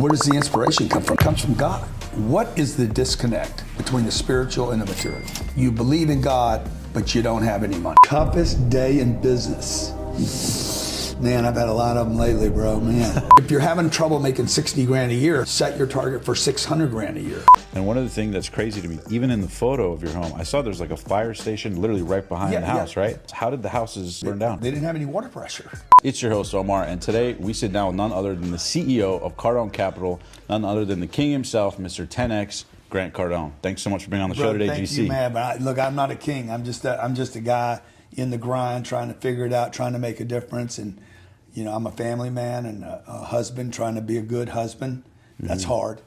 Where does the inspiration come from? It comes from God. What is the disconnect between the spiritual and the material? You believe in God, but you don't have any money. Toughest day in business. Man, I've had a lot of them lately, bro, man. If you're having trouble making 60 grand a year, set your target for 600 grand a year. And one of the things that's crazy to me, even in the photo of your home, I saw there's like a fire station literally right behind the house, right? How did the houses burn down? They didn't have any water pressure. It's your host, Omar, and today we sit down with none other than the CEO of Cardone Capital, none other than the king himself, Mr. 10X, Grant Cardone. Thanks so much for being on the show today, thank GC. You, man. But look, I'm not a king. I'm just a guy in the grind, trying to figure it out, trying to make a difference. And you know, I'm a family man and a husband, trying to be a good husband. That's hard.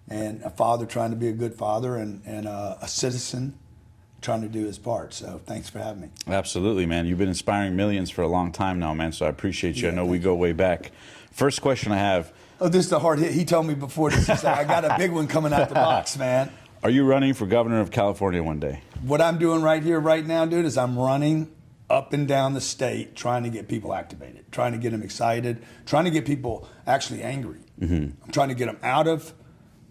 And a father, trying to be a good father, and a citizen, trying to do his part. So thanks for having me. Absolutely, man. You've been inspiring millions for a long time now, man, so I appreciate you. I know we go way back. First question I have. Oh, this is a hard hit. He told me before this. He said, I got a big one coming out the box, man. Are you running for governor of California one day? What I'm doing right here, right now, dude, is I'm running up and down the state, trying to get people activated, trying to get them excited, trying to get people actually angry. I'm trying to get them out of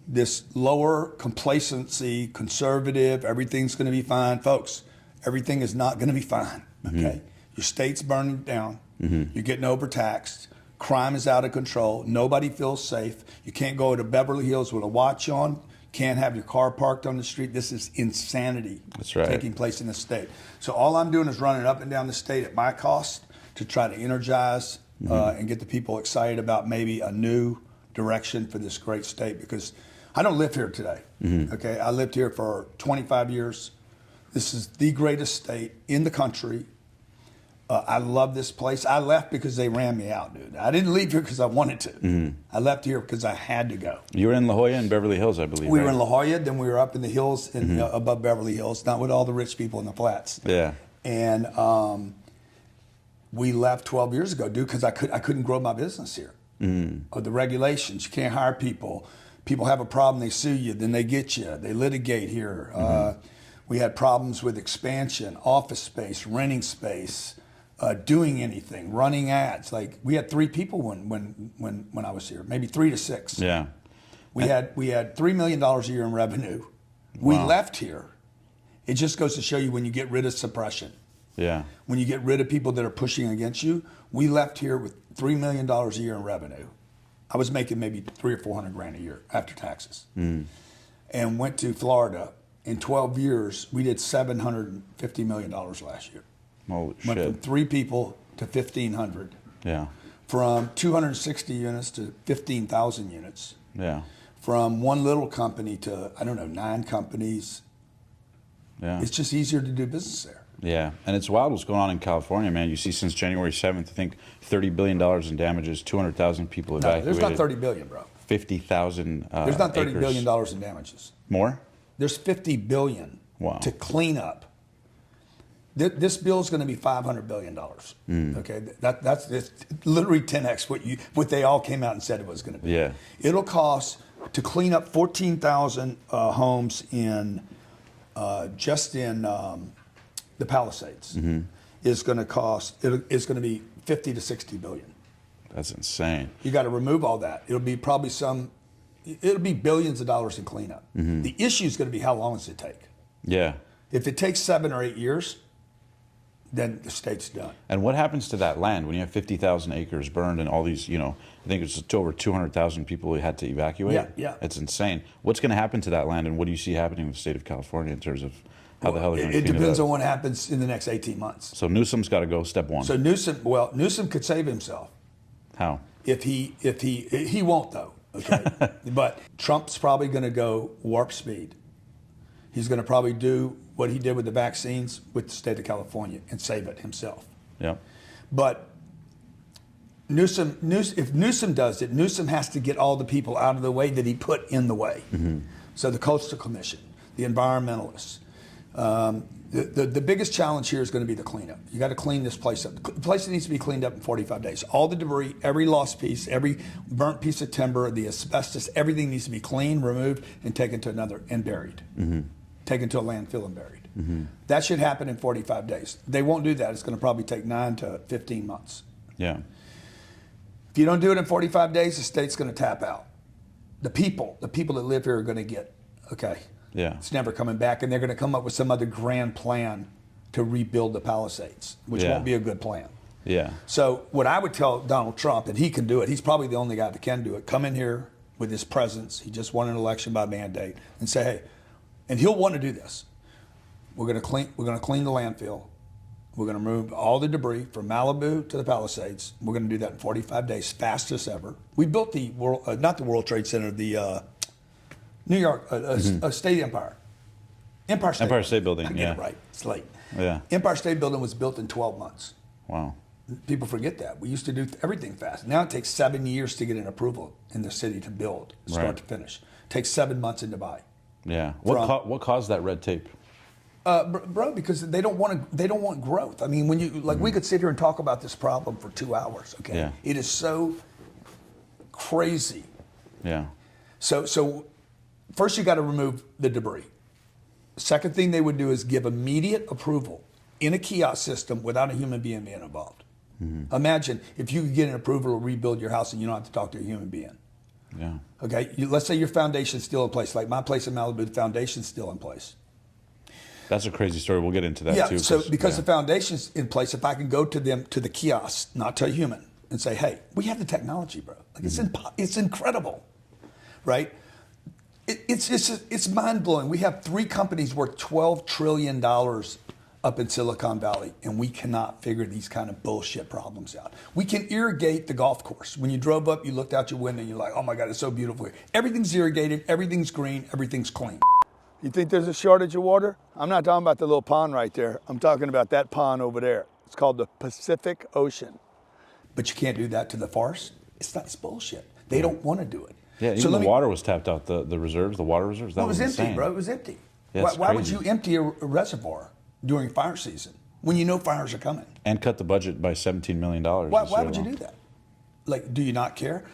this lower complacency, conservative, everything's going to be fine. Folks, everything is not going to be fine, okay? Your state's burning down. You're getting overtaxed. Crime is out of control. Nobody feels safe. You can't go to Beverly Hills with a watch on. Can't have your car parked on the street. This is insanity. That's right. Taking place in the state. So all I'm doing is running up and down the state at my cost to try to energize and get the people excited about maybe a new direction for this great state, because I don't live here today. Okay, I lived here for 25 years. This is the greatest state in the country. I love this place. I left because they ran me out, dude. I didn't leave here because I wanted to. I left here because I had to go. You were in La Jolla and Beverly Hills, I believe. We were in La Jolla, then we were up in the hills above Beverly Hills, not with all the rich people in the flats. Yeah. And we left 12 years ago, dude, because I couldn't grow my business here. Or the regulations, you can't hire people. People have a problem, they sue you, then they get you. They litigate here. We had problems with expansion, office space, renting space. Doing anything, running ads. Like, we had 3 people when I was here, maybe 3 to 6. Yeah. We had $3 million a year in revenue. We left here. It just goes to show you, when you get rid of suppression. Yeah. When you get rid of people that are pushing against you. We left here with $3 million a year in revenue. I was making maybe 300 or 400 grand a year after taxes. And went to Florida. In 12 years, we did $750 million last year. Holy Went shit. from 3 people to 1,500. Yeah. From 260 units to 15,000 units. Yeah. From one little company to, 9 companies. Yeah. It's just easier to do business there. Yeah, and it's wild what's going on in California, man. You see, since January 7th, I think $30 billion in damages, 200,000 people evacuated. There's not 30 billion, bro. 50,000 There's not $30 acres. billion in damages. More? There's 50 billion to clean up. This bill is going to be $500 billion. Okay, that's literally 10x what they all came out and said it was going to be. Yeah. It'll cost to clean up 14,000 homes in just in the Palisades. Is going to cost. It's going to be 50 to 60 billion. That's insane. You got to remove all that. It'll be probably it'll be billions of dollars in cleanup. The issue is going to be, how long does it take? Yeah. If it takes 7 or 8 years, then the state's done. And what happens to that land when you have 50,000 acres burned and all these, I think it's over 200,000 people who had to evacuate? Yeah. It's insane. What's going to happen to that land, and what do you see happening with the state of California in terms of how the hell they're going to clean it up? It depends on what happens in the next 18 months. So Newsom's got to go, step one. So Newsom could save himself. How? If he won't, though, okay? But Trump's probably going to go warp speed. He's going to probably do what he did with the vaccines with the state of California and save it himself. Yeah. But if Newsom does it, Newsom has to get all the people out of the way that he put in the way. So the Coastal Commission, the environmentalists. The biggest challenge here is going to be the cleanup. You got to clean this place up. The place needs to be cleaned up in 45 days. All the debris, every lost piece, every burnt piece of timber, the asbestos, everything needs to be cleaned, removed, and taken to another and buried. Taken to a landfill and buried. That should happen in 45 days. They won't do that. It's going to probably take 9 to 15 months. Yeah. If you don't do it in 45 days, the state's going to tap out. the people that live here are going to get, okay, Yeah. it's never coming back, and they're going to come up with some other grand plan to rebuild the Palisades, which Yeah. won't be a good plan. Yeah. So what I would tell Donald Trump, and he can do it, he's probably the only guy that can do it, come in here with his presence, he just won an election by mandate, and say, hey, and he'll want to do this. We're going to clean the landfill. We're going to remove all the debris from Malibu to the Palisades. We're going to do that in 45 days, fastest ever. We built the world, not the World Trade Center, the New York State Empire. Empire State Building. I get Yeah. it right. It's late. Yeah. Empire State Building was built in 12 months. Wow. People forget that. We used to do everything fast. Now it takes 7 years to get an approval in the city to build, start Right. to finish. It takes 7 months in Dubai. Yeah. What caused that red tape? Bro, because they don't want growth. I mean, when you we could sit here and talk about this problem for 2 hours. Okay, Yeah. It is so crazy. Yeah. So first you got to remove the debris. Second thing they would do is give immediate approval in a kiosk system without a human being being involved. Imagine if you could get an approval to rebuild your house and you don't have to talk to a human being. Yeah. Okay, let's say your foundation's still in place. Like my place in Malibu, the foundation's still in place. That's a crazy story. We'll get into that Yeah, too. so because the foundation's in place, if I can go to them, to the kiosk, not to a human, and say, hey, we have the technology, bro. Like it's incredible, right? It's mind-blowing. We have 3 companies worth $12 trillion up in Silicon Valley, and we cannot figure these kind of bullshit problems out. We can irrigate the golf course. When you drove up, you looked out your window, and you're like, oh my God, it's so beautiful here. Everything's irrigated, everything's green, everything's clean. You think there's a shortage of water? I'm not talking about the little pond right there. I'm talking about that pond over there. It's called the Pacific Ocean. But you can't do that to the forest. It's bullshit. They don't want to do it. Yeah, even the water was tapped out. The reserves, the water reserves. That was empty, insane. bro. It was empty. Yeah, Why would you empty a reservoir during fire season when you know fires are coming? And cut the budget by $17 million. Why would you do that? Like, do you not care?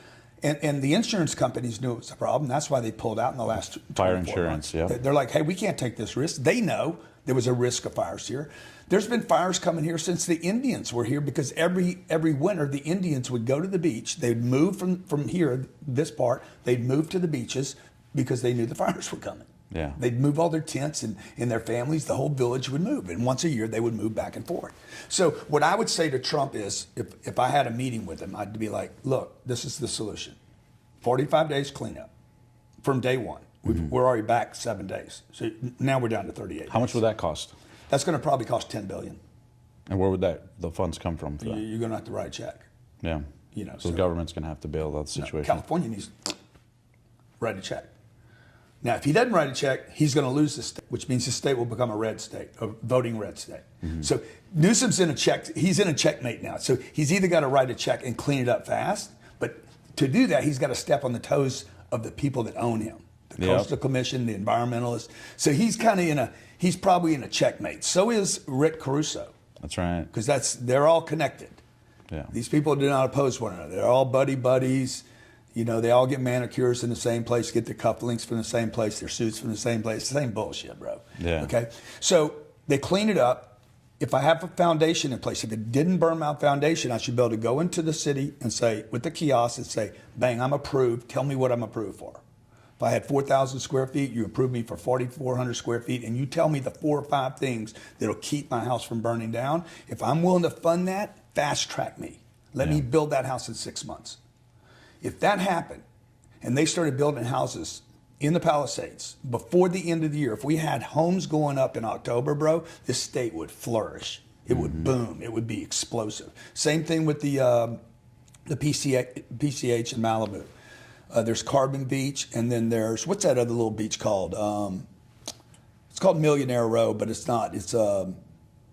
And the insurance companies knew it was a problem. That's why they pulled out in the last 24 Fire months. insurance, yeah. They're like, hey, we can't take this risk. They know there was a risk of fires here. There's been fires coming here since the Indians were here because every winter the Indians would go to the beach. They'd move from here, this part, they'd move to the beaches because they knew the fires were coming. Yeah. They'd move all their tents and their families, the whole village would move. And once a year they would move back and forth. So what I would say to Trump is, if I had a meeting with him, I'd be like, look, this is the solution. 45 days cleanup from day one. We're already back 7 days. So now we're down to 38 How much would that cost? That's going to probably cost $10 billion. And where would the funds come from for that? You're going to have to write a check. Yeah. So the government's going to have to bail out the situation. California needs to write a check. Now, if he doesn't write a check, he's going to lose the state, which means the state will become a red state, a voting red state. So Newsom's in a check. He's in a checkmate now. So he's either got to write a check and clean it up fast, but to do that, he's got to step on the toes of the people that own him, the Coastal Commission, the environmentalists. So he's kind of he's probably in a checkmate. So is Rick Caruso. That's right. Because they're all connected. Yeah. These people do not oppose one another. They're all buddies. You know, they all get manicures in the same place, get their cufflinks from the same place, their suits from the same place. Same bullshit, bro. Yeah. Okay? So they clean it up. If I have a foundation in place, if it didn't burn my foundation, I should be able to go into the city and say, with the kiosk, and say, bang, I'm approved. Tell me what I'm approved for. If I had 4,000 square feet, you approve me for 4,400 square feet, and you tell me the 4 or 5 things that'll keep my house from burning down. If I'm willing to fund that, fast track me. Let me build that house in 6 months. If that happened, and they started building houses in the Palisades before the end of the year, if we had homes going up in October, bro, this state would flourish. It would boom. It would be explosive. Same thing with the PCH in Malibu. There's Carbon Beach, and then there's, what's that other little beach called? It's called Millionaire Row, but it's not. It's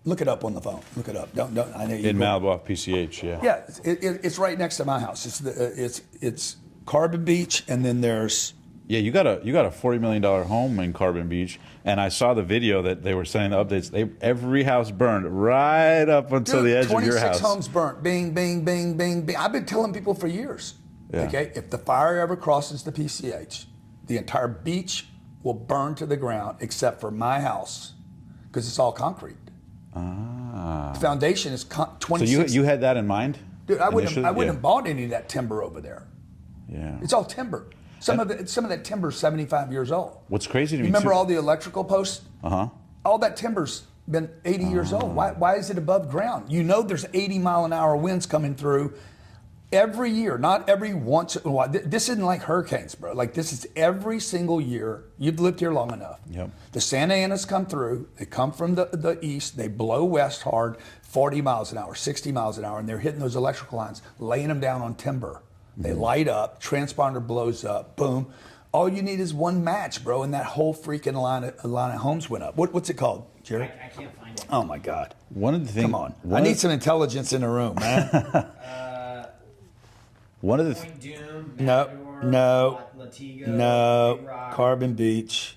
look it up on the phone. Look it up. Don't. I know you. In Malibu off PCH, yeah. Yeah, it's right next to my house. It's Carbon Beach, and then there's. Yeah, you got a $40 million home in Carbon Beach, and I saw the video that they were sending the updates. Every house burned right up until the edge of your house. 26 homes burnt. Bing, bing, bing, bing, bing. I've been telling people for years. Yeah. Okay, if the fire ever crosses the PCH, the entire beach will burn to the ground except for my house, because it's all concrete. The foundation is 26. So you had that in mind? Dude, I wouldn't have bought any of that timber over there. Yeah. It's all timber. Some of that timber's 75 years old. What's crazy to me, Remember too, all the electrical posts? All that timber's been 80 years old. Why is it above ground? You know there's 80-mile-an-hour winds coming through every year, not every once in a while. This isn't like hurricanes, bro. Like, this is every single year. You've lived here long enough. Yep. The Santa Anas come through. They come from the east. They blow west hard, 40 miles an hour, 60 miles an hour, and they're hitting those electrical lines, laying them down on timber. They light up, transponder blows up, boom. All you need is one match, bro, and that whole freaking line of homes went up. What's it called, Jerry? I can't find it. Oh, my God. one of the things. Come on. I need some intelligence in the room, man. One of the Point Doom, No, Matador, no, Latigo, no. Big Rock. Carbon Beach.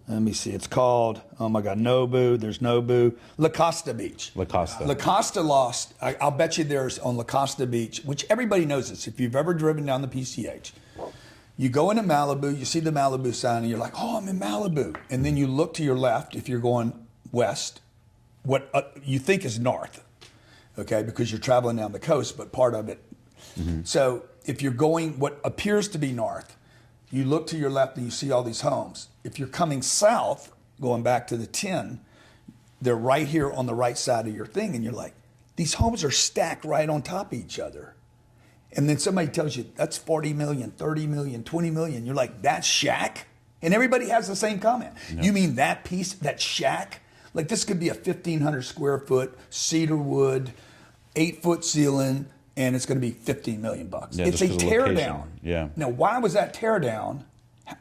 Let me see. It's called, oh, my God, Nobu. There's Nobu. La Costa Beach. La Costa. La Costa lost. I'll bet you there's on La Costa Beach, which everybody knows this. If you've ever driven down the PCH, you go into Malibu, you see the Malibu sign, and you're like, oh, I'm in Malibu. And then you look to your left if you're going west, what you think is north, okay, because you're traveling down the coast, but part of it. So if you're going what appears to be north, you look to your left and you see all these homes. If you're coming south, going back to the 10, they're right here on the right side of your thing, and you're like, these homes are stacked right on top of each other. And then somebody tells you, that's 40 million, 30 million, 20 million. You're like, that's shack? And everybody has the same comment. You mean that piece, that shack? Like, this could be a 1,500 square foot cedar wood, 8-foot ceiling, and it's going to be $15 million. Yeah, it's a just 'cause of tear location. down. Yeah. Now, why was that tear down?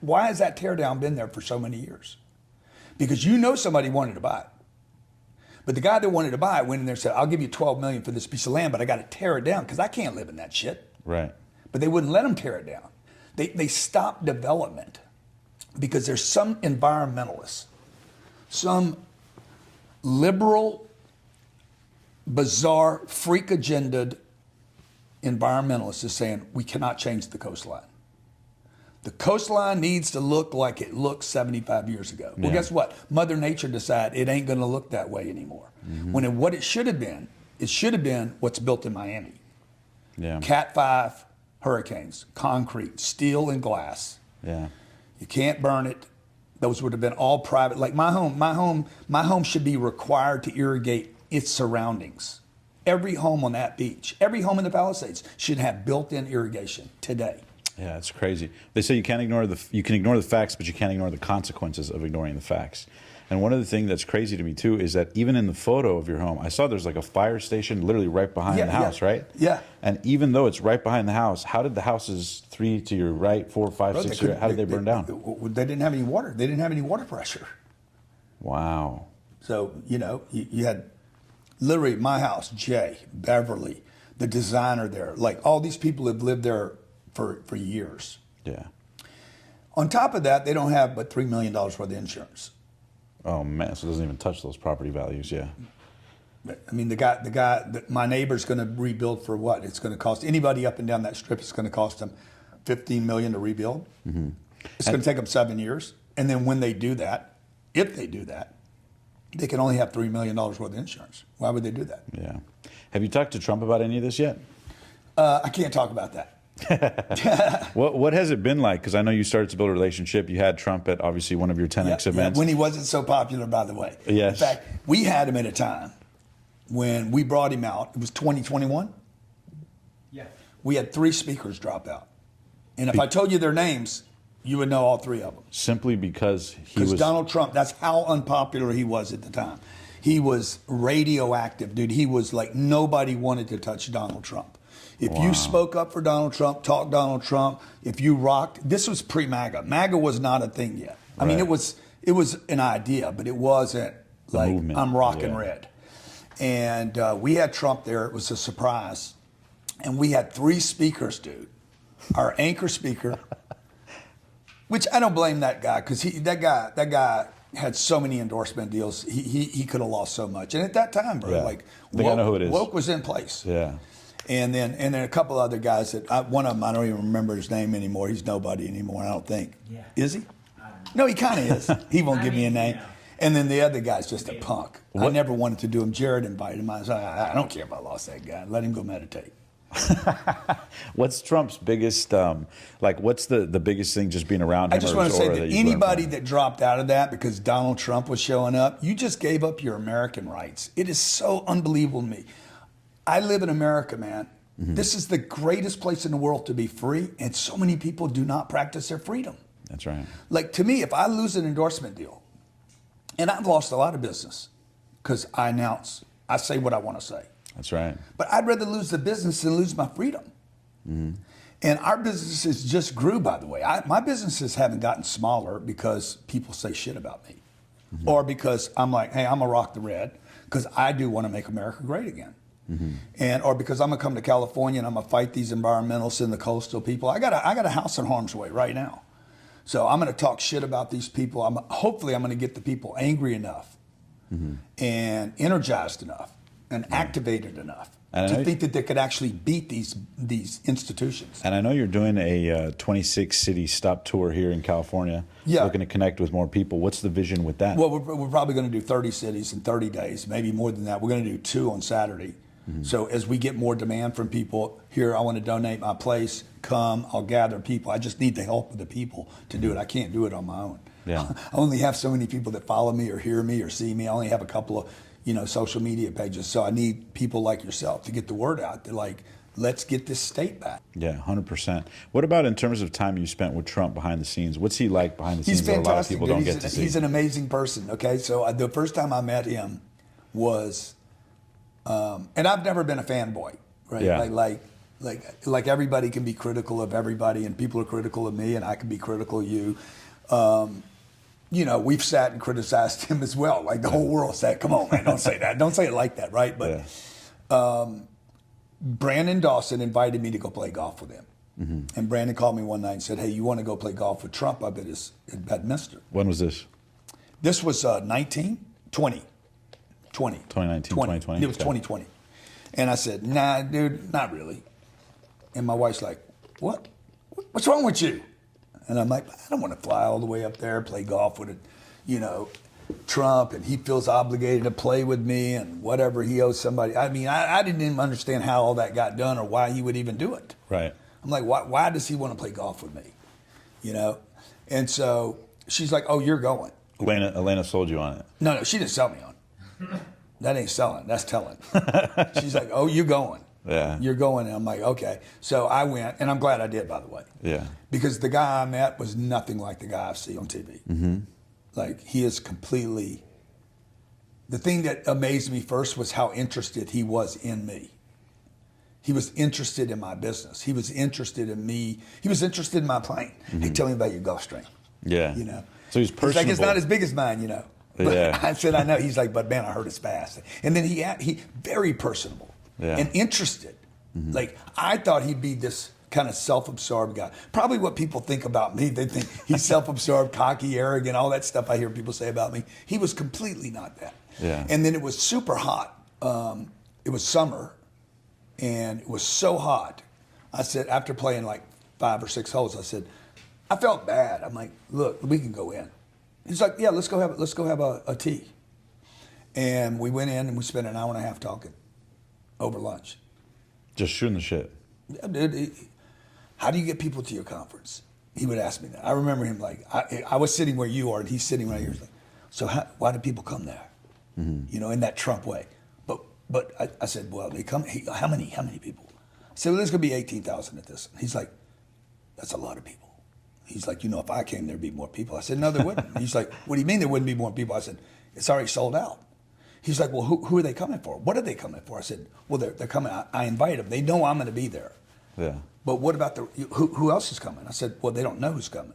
Why has that tear down been there for so many years? Because you know somebody wanted to buy it. But the guy that wanted to buy it went in there and said, I'll give you $12 million for this piece of land, but I got to tear it down because I can't live in that shit. Right. But they wouldn't let him tear it down. They stopped development because there's some environmentalists, some liberal, bizarre, freak agendaed environmentalists is saying we cannot change the coastline. The coastline needs to look like it looked 75 years ago. Well, Yeah. guess what? Mother Nature decided it ain't going to look that way anymore. What it should have been what's built in Miami. Yeah. Cat 5 hurricanes, concrete, steel and glass. Yeah. You can't burn it. Those would have been all private. Like my home should be required to irrigate its surroundings. Every home on that beach, every home in the Palisades should have built-in irrigation today. Yeah, it's crazy. They say you can ignore the facts, but you can't ignore the consequences of ignoring the facts. And one of the things that's crazy to me too is that even in the photo of your home, I saw there's like a fire station literally right behind the house, right? Yeah. And even though it's right behind the house, how did the houses 3 to your right, 4, 5, 6 to your, how did they burn down? They didn't have any water. They didn't have any water pressure. Wow. So, you had literally my house, Jay, Beverly, the designer there, like all these people have lived there for years. Yeah. On top of that, they don't have but $3 million worth of insurance. Oh man, so it doesn't even touch those property values. Yeah. I mean, my neighbor's going to rebuild for what? It's going to cost anybody up and down that strip. It's going to cost them $15 million to rebuild. It's going to take them 7 years, and then when they do that, if they do that, they can only have $3 million worth of insurance. Why would they do that? Yeah. Have you talked to Trump about any of this yet? I can't talk about that. What has it been like? Because I know you started to build a relationship. You had Trump at obviously one of your 10X events. When he wasn't so popular, by the way. Yes. In fact, we had him at a time when we brought him out. It was 2021. Yeah. We had 3 speakers drop out. And if I told you their names, you would know all 3 of them. Simply because he Because was Donald Trump, that's how unpopular he was at the time. He was radioactive, dude. He was like, nobody wanted to touch Donald Trump. If you spoke up for Donald Trump, talked Donald Trump, if you rocked, this was pre-MAGA. MAGA was not a thing yet. I mean, it was an idea, but it wasn't like, movement. I'm rocking Yeah. red. And we had Trump there. It was a surprise. And we had 3 speakers, dude. Our anchor speaker, which I don't blame that guy, because that guy had so many endorsement deals. He could have lost so much. And at that time, bro, Yeah. like I think I know who it is. woke was in place. Yeah. And then a couple other guys that one of them, I don't even remember his name anymore. He's nobody anymore, I don't think. Yeah. Is he? No, he kind of is. He won't give me a name. Yeah. And then the other guy's just a punk. I never wanted to do him. Jared invited him. I said, I don't care if I lost that guy. Let him go meditate. What's Trump's biggest, what's the biggest thing just being around him? I just or want his to say aura that you've learned anybody from? that dropped out of that because Donald Trump was showing up, you just gave up your American rights. It is so unbelievable to me. I live in America, man. This is the greatest place in the world to be free, and so many people do not practice their freedom. That's right. Like, to me, if I lose an endorsement deal, and I've lost a lot of business because I say what I want to say. That's right. But I'd rather lose the business than lose my freedom. And our businesses just grew, by the way. My businesses haven't gotten smaller because people say shit about me. Or because I'm like, hey, I'm going to rock the red because I do want to make America great again. Or because I'm going to come to California and I'm going to fight these environmentalists and the coastal people. I got a house in harm's way right now. So I'm going to talk shit about these people. Hopefully I'm going to get the people angry enough and energized enough and activated enough to think that they could actually beat these institutions. And I know you're doing a 26-city stop tour here in California, looking to connect with more people. What's the vision with that? Well, we're probably going to do 30 cities in 30 days, maybe more than that. We're going to do 2 on Saturday. So as we get more demand from people, here, I want to donate my place, come, I'll gather people. I just need the help of the people to do it. I can't do it on my own. Yeah. I only have so many people that follow me or hear me or see me. I only have a couple of social media pages. So I need people like yourself to get the word out. They're like, let's get this state back. Yeah, 100%. What about in terms of time you spent with Trump behind the scenes? What's he like behind the scenes He's that a lot of fantastic. people don't get to see? He's an amazing person, okay? So the first time I met him was, and I've never been a fanboy, right? Yeah. Like everybody can be critical of everybody, and people are critical of me, and I can be critical of you. We've sat and criticized him as well. Like the whole world said, come on, man, don't say that. Don't say it like that, right? But Brandon Dawson invited me to go play golf with him. And Brandon called me one night and said, hey, you want to go play golf with Trump up at Bedminster? When was this? This was 2019, 2020? It was 2020. And I said, nah, dude, not really. And my wife's like, what? What's wrong with you? And I'm like, I don't want to fly all the way up there, play golf with Trump, and he feels obligated to play with me and whatever he owes somebody. I mean, I didn't even understand how all that got done or why he would even do it. Right. I'm like, why does he want to play golf with me? And so she's like, oh, you're going. Elena sold you on it. No, she didn't sell me on it. That ain't selling, that's telling. She's like, oh, you're going. Yeah. You're going. And I'm like, okay. So I went, and I'm glad I did, by the way. Yeah. Because the guy I met was nothing like the guy I see on TV. Like, he is completely... The thing that amazed me first was how interested he was in me. He was interested in my business. He was interested in me. He was interested in my plane. Hey, tell me about your Gulfstream. Yeah. So he's personable. He's like, it's not as big as mine, But Yeah. I said, I know. He's like, but man, I heard it's fast. And then he very personable and interested. Like, I thought he'd be this kind of self-absorbed guy. Probably what people think about me. They think he's self-absorbed, cocky, arrogant, all that stuff I hear people say about me. He was completely not that. Yeah. And then it was super hot. It was summer, and it was so hot. I said, after playing like 5 or 6 holes, I said, I felt bad. I'm like, look, we can go in. He's like, yeah, let's go have a tea. And we went in and we spent an hour and a half talking over lunch. Just shooting the shit. Yeah, dude, how do you get people to your conference? He would ask me that. I remember him like, I was sitting where you are, and he's sitting right here. He's like, so why do people come there? In that Trump way. But I said, well, they come. How many people? I said, well, there's going to be 18,000 at this. He's like, that's a lot of people. He's like, if I came, there'd be more people. I said, no, there wouldn't. He's like, what do you mean there wouldn't be more people? I said, it's already sold out. He's like, well, who are they coming for? What are they coming for? I said, well, they're coming. I invite them. They know I'm going to be there. Yeah. But what about who else is coming? I said, well, they don't know who's coming.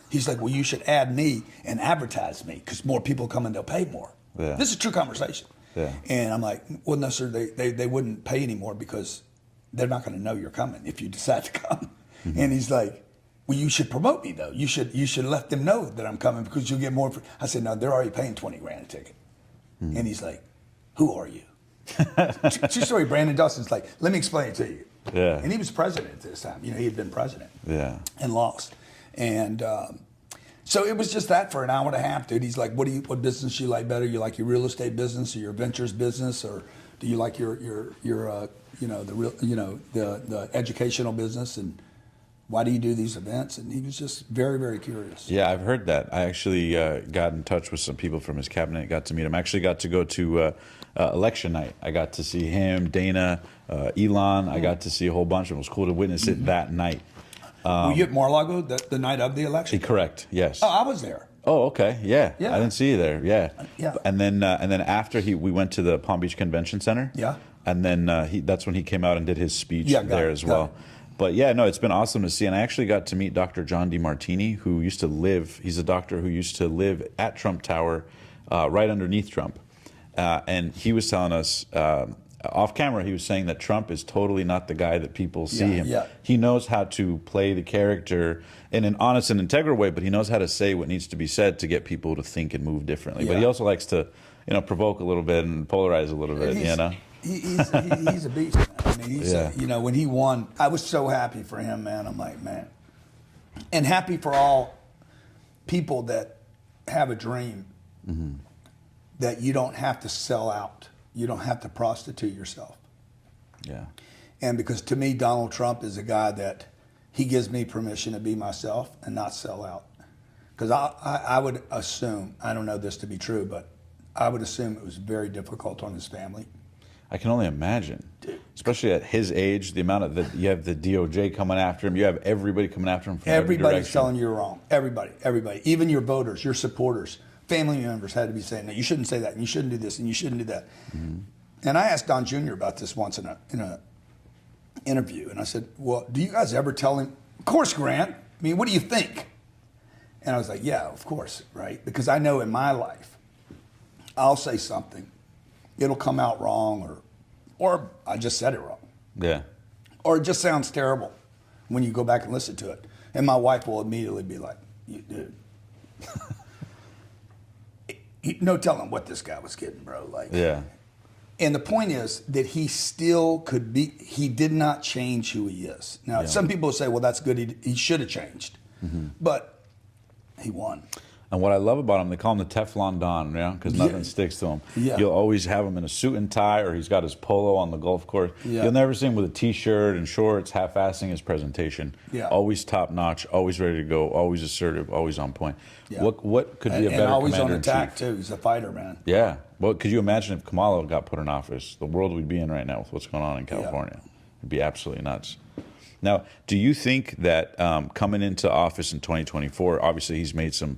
He's like, well, you should add me and advertise me because more people coming, they'll pay more. Yeah. This is a true conversation. Yeah. And I'm like, well, no, sir, they wouldn't pay anymore because they're not going to know you're coming if you decide to come. And he's like, well, you should promote me though. You should let them know that I'm coming because you'll get more. I said, no, they're already paying 20 grand a ticket. And he's like, who are you? True story. Brandon Dawson's like, let me explain it to you. Yeah. And he was president at this time. He had been president. Yeah. And lost. And so it was just that for an hour and a half, dude. He's like, what business you like better? You like your real estate business or your ventures business or Do you like your the real the educational business, and why do you do these events? And he was just very, very curious. Yeah, I've heard that. I actually got in touch with some people from his cabinet, got to meet him. I actually got to go to election night. I got to see him, Dana, Elon. I got to see a whole bunch of them. It was cool to witness it that night. Were you at Mar-a-Lago the night of the election? Correct, yes. Oh, I was there. Oh, okay, yeah. Yeah. I didn't see you there, yeah. Yeah. And then after we went to the Palm Beach Convention Center. Yeah. And then that's when he came out and did his speech there as well. it. But yeah, no, it's been awesome to see. And I actually got to meet Dr. John DeMartini, who used to live, he's a doctor who used to live at Trump Tower, right underneath Trump. And he was telling us, off camera, he was saying that Trump is totally not the guy that people see him. Yeah. He knows how to play the character in an honest and integral way, but he knows how to say what needs to be said to get people to think and move differently. But he also likes to, provoke a little bit and polarize a little bit, He's a beast, man. I mean, he's when he won, I was so happy for him, man. I'm like, man. And happy for all people that have a dream that you don't have to sell out. You don't have to prostitute yourself. Yeah. And because to me, Donald Trump is a guy that he gives me permission to be myself and not sell out. Because I would assume, I don't know this to be true, but I would assume it was very difficult on his family. I can only imagine, especially at his age, the amount of you have the DOJ coming after him, you have everybody coming after him from every Everybody's direction. telling you you're wrong. Everybody, even your voters, your supporters, family members had to be saying, no, you shouldn't say that, and you shouldn't do this, and you shouldn't do that. And I asked Don Jr. about this once in a interview, and I said, well, do you guys ever tell him, of course, Grant, I mean, what do you think? And I was like, yeah, of course, right? Because I know in my life, I'll say something, it'll come out wrong, or I just said it wrong. Yeah. Or it just sounds terrible when you go back and listen to it. And my wife will immediately be like, dude, no telling what this guy was getting, bro. Like, Yeah. And the point is that he still could be, he did not change who he is. Now, some people say, well, that's good, he should have changed. But he won. And what I love about him, they call him the Teflon Don, because nothing sticks to him. Yeah. You'll always have him in a suit and tie, or he's got his polo on the golf course. Yeah. You'll never see him with a T-shirt and shorts, half-assing his presentation. Yeah. Always top-notch, always ready to go, always assertive, always on point. Yeah. What could be a better and always on commander-in-chief? attack, too. He's a fighter, man. Yeah. Well, could you imagine if Kamala got put in office, the world we'd be in right now with what's going on in California? It'd be absolutely nuts. Now, do you think that coming into office in 2024, obviously he's made some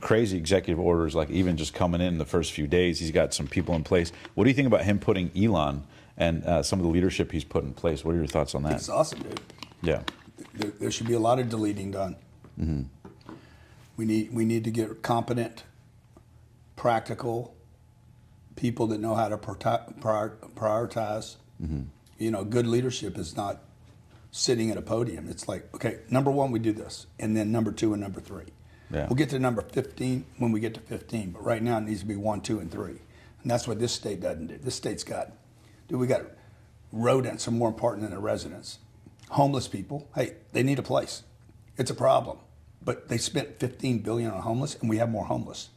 crazy executive orders, like even just coming in the first few days, he's got some people in place. What do you think about him putting Elon and some of the leadership he's put in place? What are your thoughts on that? It's awesome, dude. Yeah. There should be a lot of deleting done. We need to get competent, practical people that know how to prioritize. Good leadership is not sitting at a podium. It's like, okay, number one, we do this, and then number two and number three. Yeah. We'll get to number 15 when we get to 15, but right now it needs to be 1, 2, and 3. And that's what this state doesn't do. This state's got, we got rodents are more important than the residents. Homeless people, hey, they need a place. It's a problem. But they spent $15 billion on homeless, and we have more homeless.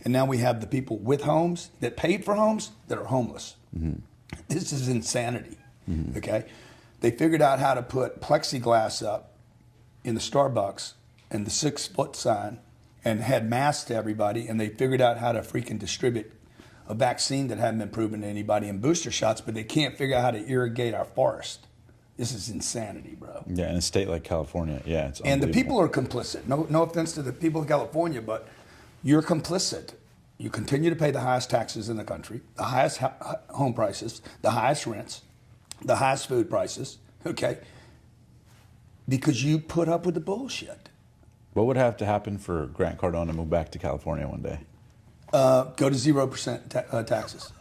And now we have the people with homes that paid for homes that are homeless. This is insanity, okay? They figured out how to put plexiglass up in the Starbucks and the 6-foot sign and had masks to everybody, and they figured out how to freaking distribute a vaccine that hadn't been proven to anybody in booster shots, but they can't figure out how to irrigate our forest. This is insanity, bro. Yeah, in a state like California, yeah, it's And the unbelievable. people are complicit. No offense to the people of California, but you're complicit. You continue to pay the highest taxes in the country, the highest home prices, the highest rents, the highest food prices, okay? Because you put up with the bullshit. What would have to happen for Grant Cardone to move back to California one day? Go to 0% taxes.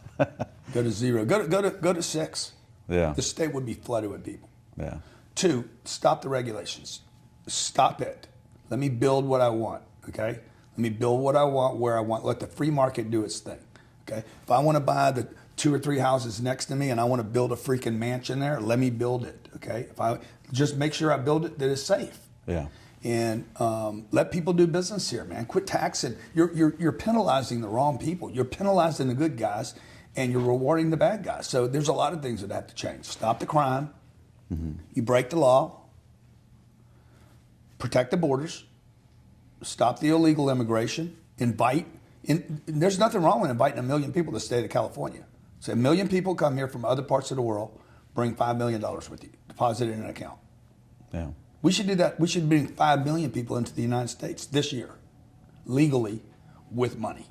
Go to 0. Go to 6. Yeah. The state would be flooded with people. Yeah. 2, stop the regulations. Stop it. Let me build what I want, okay? Let me build what I want, where I want. Let the free market do its thing, okay? If I want to buy the 2 or 3 houses next to me and I want to build a freaking mansion there, let me build it, okay? If I just make sure I build it that it's safe. Yeah. And let people do business here, man. Quit taxing. You're penalizing the wrong people. You're penalizing the good guys, and you're rewarding the bad guys. So there's a lot of things that have to change. Stop the crime. You break the law. Protect the borders. Stop the illegal immigration. There's nothing wrong with inviting 1 million people to the state of California. So 1 million people come here from other parts of the world, bring $5 million with you, deposit it in an account. Yeah. We should do that. We should bring 5 million people into the United States this year, legally, with money.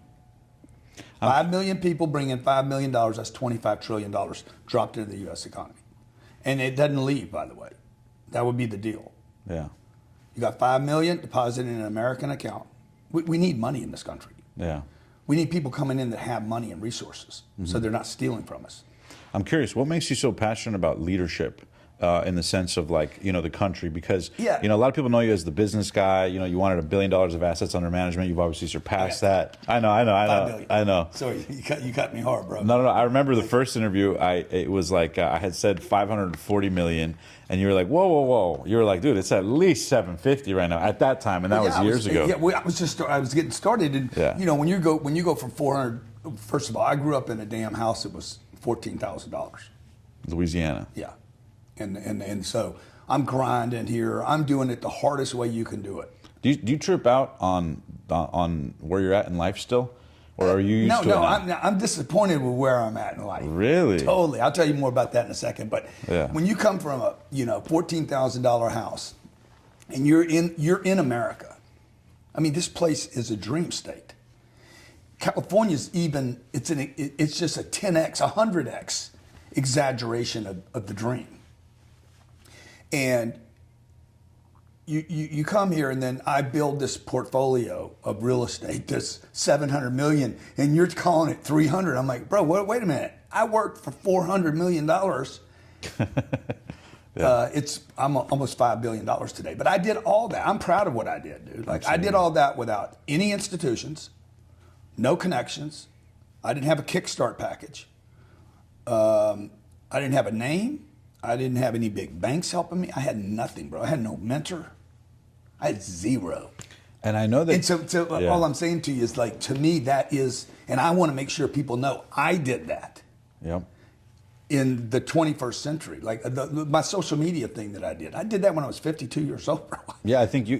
5 million people bring in $5 million, that's $25 trillion dropped into the U.S. economy. And it doesn't leave, by the way. That would be the deal. Yeah. You got 5 million deposited in an American account. We need money in this country. Yeah. We need people coming in that have money and resources, so they're not stealing from us. I'm curious, what makes you so passionate about leadership in the sense of like, the country? Because, Yeah. a lot of people know you as the business guy. You wanted $1 billion of assets under management. You've obviously surpassed that. I know. 5 billion. I know. Sorry, you cut me hard, bro. No. I remember the first interview. It was like I had said 540 million, and you were like, whoa. You were like, dude, it's at least 750 right now. At that time, and that was years ago. Yeah, I was getting started, and when you go from 400. First of all, I grew up in a damn house that was $14,000. Louisiana. Yeah, and so I'm grinding here. I'm doing it the hardest way you can do it. Do you trip out on where you're at in life still? Or are you used to it now? I'm disappointed with where I'm at in life. Really? Totally. I'll tell you more about that in a second. But when you come from a $14,000 house, and you're in America, I mean, this place is a dream state. California's it's just a 10x, 100x exaggeration of the dream. And you come here, and then I build this portfolio of real estate that's $700 million, and you're calling it 300. I'm like, bro, wait a minute. I worked for $400 million. I'm almost $5 billion today, but I did all that. I'm proud of what I did, dude. Like, absolutely. I did all that without any institutions, no connections. I didn't have a Kickstart package. I didn't have a name. I didn't have any big banks helping me. I had nothing, bro. I had no mentor. I had zero. And I know that. And so all I'm saying to you is, like, to me, that is, and I want to make sure people know I did that. Yep. In the 21st century, like my social media thing that I did that when I was 52 years old, bro. Yeah, I think you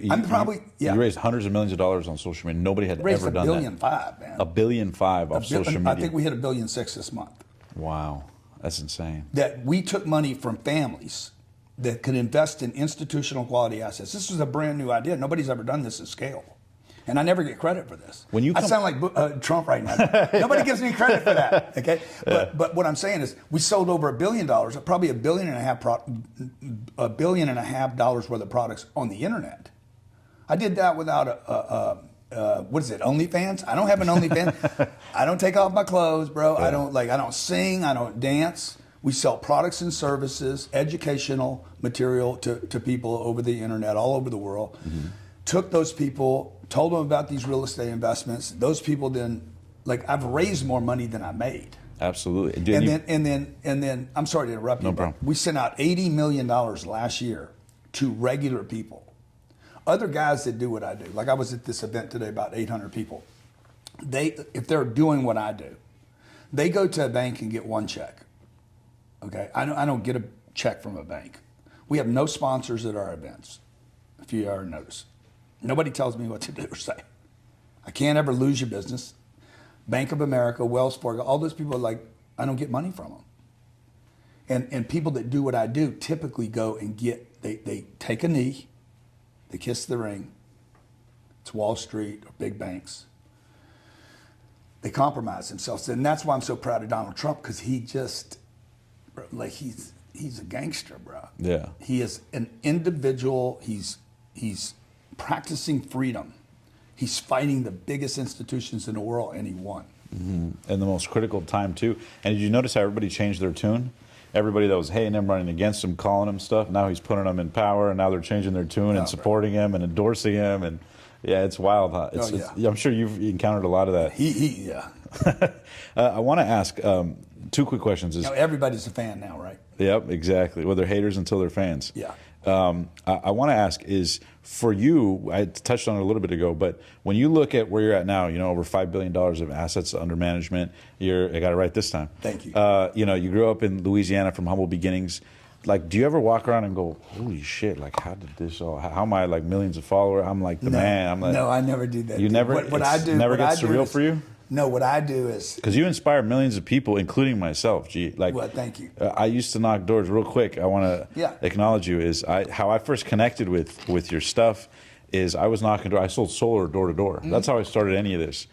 raised hundreds of millions of dollars on social media. Nobody had ever done that. $1.5 billion, man. $1.5 billion off social media. I think we hit $1.6 billion this month. Wow, that's insane. That we took money from families that could invest in institutional quality assets. This was a brand new idea. Nobody's ever done this at scale. And I never get credit for this. I sound like Trump right now. Nobody gives me credit for that. Okay, but what I'm saying is, we sold over $1 billion, probably $1.5 billion worth of products on the internet. I did that without what is it? OnlyFans? I don't have an OnlyFans. I don't take off my clothes, bro. Yeah. I don't sing. I don't dance. We sell products and services, educational material to people over the internet, all over the world. Mm-hmm. Took those people, told them about these real estate investments. Those people then, like, I've raised more money than I made. Absolutely. And then I'm sorry to interrupt you. No problem. We sent out $80 million last year to regular people. Other guys that do what I do, like I was at this event today, about 800 people. If they're doing what I do, they go to a bank and get one check. Okay, I don't get a check from a bank. We have no sponsors at our events, if you ever notice. Nobody tells me what to do or say. I can't ever lose your business. Bank of America, Wells Fargo, all those people are like, I don't get money from them. And people that do what I do typically go and they take a knee, they kiss the ring. It's Wall Street or big banks. They compromise themselves. And that's why I'm so proud of Donald Trump, because he just, like, he's a gangster, bro. Yeah. He is an individual. He's practicing freedom. He's fighting the biggest institutions in the world, and he won. Mm-hmm. And the most critical time, too. And did you notice how everybody changed their tune? Everybody that was hating him, running against him, calling him stuff, now he's putting them in power, and now they're changing their tune and supporting him and endorsing him. And yeah, it's wild. Huh? I'm sure you've encountered a lot of that. Yeah. I want to ask two quick questions. Everybody's a fan now, right? Yep, exactly. Well, they're haters until they're fans. Yeah. I want to ask is, For you, I touched on it a little bit ago, but when you look at where you're at now, over $5 billion of assets under management, I got it right this time. Thank you. You grew up in Louisiana from humble beginnings. Like, do you ever walk around and go, holy shit, like, how did this all, how am I like millions of followers? I'm like the man. I'm like, no, I never do that. You never, what I do, never what gets I do surreal is, for you? No, what I do is, Because you inspire millions of people, including myself. Like, well, thank you. I used to knock doors real quick. I want to acknowledge you. How I first connected with your stuff is I was knocking doors. I sold solar door to door. That's how I started any of this.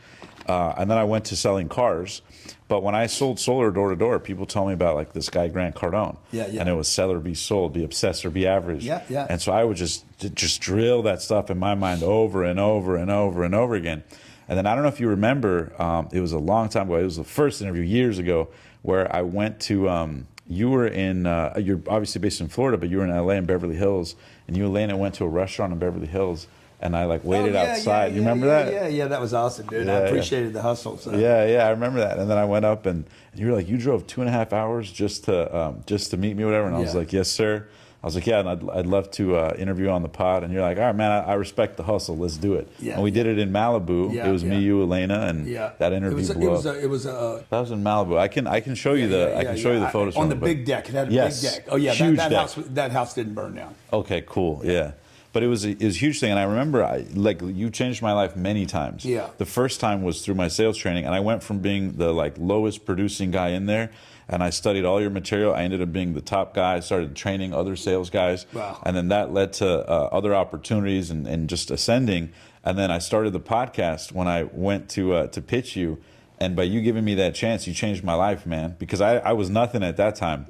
And then I went to selling cars. But when I sold solar door to door, people tell me about like this guy Grant Cardone. And it was sell or be sold, be obsessed or be average. And so I would just drill that stuff in my mind over and over and over and over again. And then I don't know if you remember, it was a long time ago. It was the first interview years ago where I went to, you were in, you're obviously based in Florida, but you were in LA in Beverly Hills. And you and Elena went to a restaurant in Beverly Hills. And I like waited outside. You remember that? Yeah, that was awesome, dude. I appreciated the hustle. So. Yeah, I remember that. And then I went up and you were like, you drove 2.5 hours just to meet me, or whatever. And I was like, yes, sir. I was like, yeah, and I'd love to interview on the pod. And you're like, all right, man, I respect the hustle. Let's do it. And we did it in Malibu. It was me, you, Elena, and that interview blew up. That was in Malibu. I can show you the photos on the big deck. It had a big deck. Oh yeah, huge that house didn't burn down. Okay, cool. Yeah. But it was a huge thing, and I remember, you changed my life many times. The first time was through my sales training, and I went from being the lowest producing guy in there, and I studied all your material. I ended up being the top guy. I started training other sales guys, and then that led to other opportunities and just ascending. And then I started the podcast when I went to pitch you, and by you giving me that chance, you changed my life, man, because I was nothing at that time.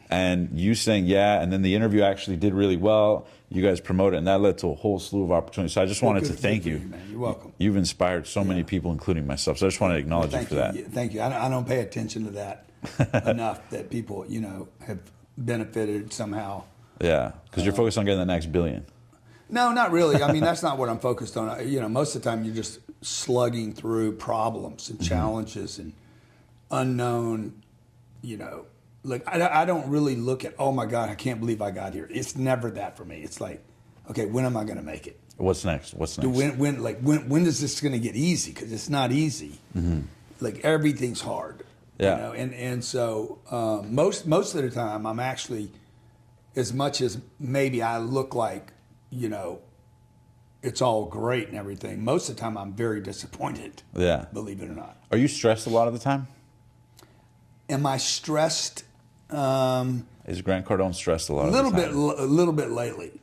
And you saying and then the interview actually did really well. You guys promoted, and that led to a whole slew of opportunities. So I just wanted to thank you. Man. You're welcome. You've inspired so many people, including myself. So I just want to acknowledge you for that. Thank you. I don't pay attention to that enough that people, have benefited somehow. Yeah, because you're focused on getting the next billion. No, not really. I mean, that's not what I'm focused on. Most of the time you're just slugging through problems and challenges and unknown, Like, I don't really look at, oh my God, I can't believe I got here. It's never that for me. It's like, okay, when am I going to make it? What's next? When is this going to get easy? Because it's not easy. Like, everything's hard. And so most of the time I'm actually, as much as maybe I look like, it's all great and everything, most of the time I'm very disappointed. Believe it or not. Are you stressed a lot of the time? Am I stressed? Is Grant Cardone stressed a lot? A little bit lately.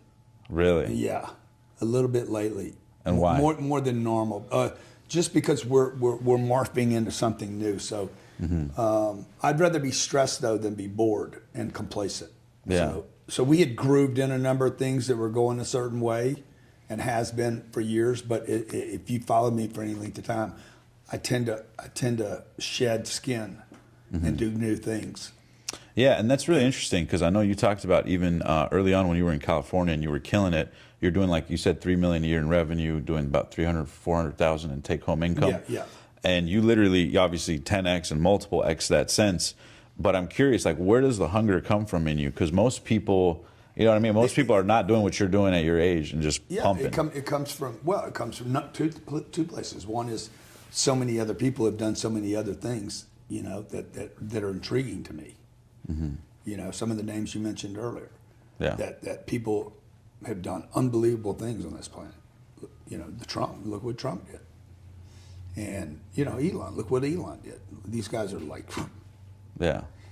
Really? Yeah, a little bit lately. And why? More than normal. Just because we're morphing into something new. So I'd rather be stressed though than be bored and complacent. So we had grooved in a number of things that were going a certain way, and has been for years. But if you followed me for any length of time, I tend to shed skin and do new things. Yeah, and that's really interesting because I know you talked about even early on when you were in California and you were killing it. You're doing, like you said, $3 million a year in revenue, doing about $300,000-400,000 in take-home income. And you literally, obviously, 10x and multiple x that sense. But I'm curious, like, where does the hunger come from in you? Because most people, you know what I mean? Most people are not doing what you're doing at your age and just pumping. It comes from two places. One is so many other people have done so many other things, that are intriguing to me. Some of the names you mentioned earlier. That people have done unbelievable things on this planet. Look what Trump did. And, Elon, look what Elon did. These guys are like,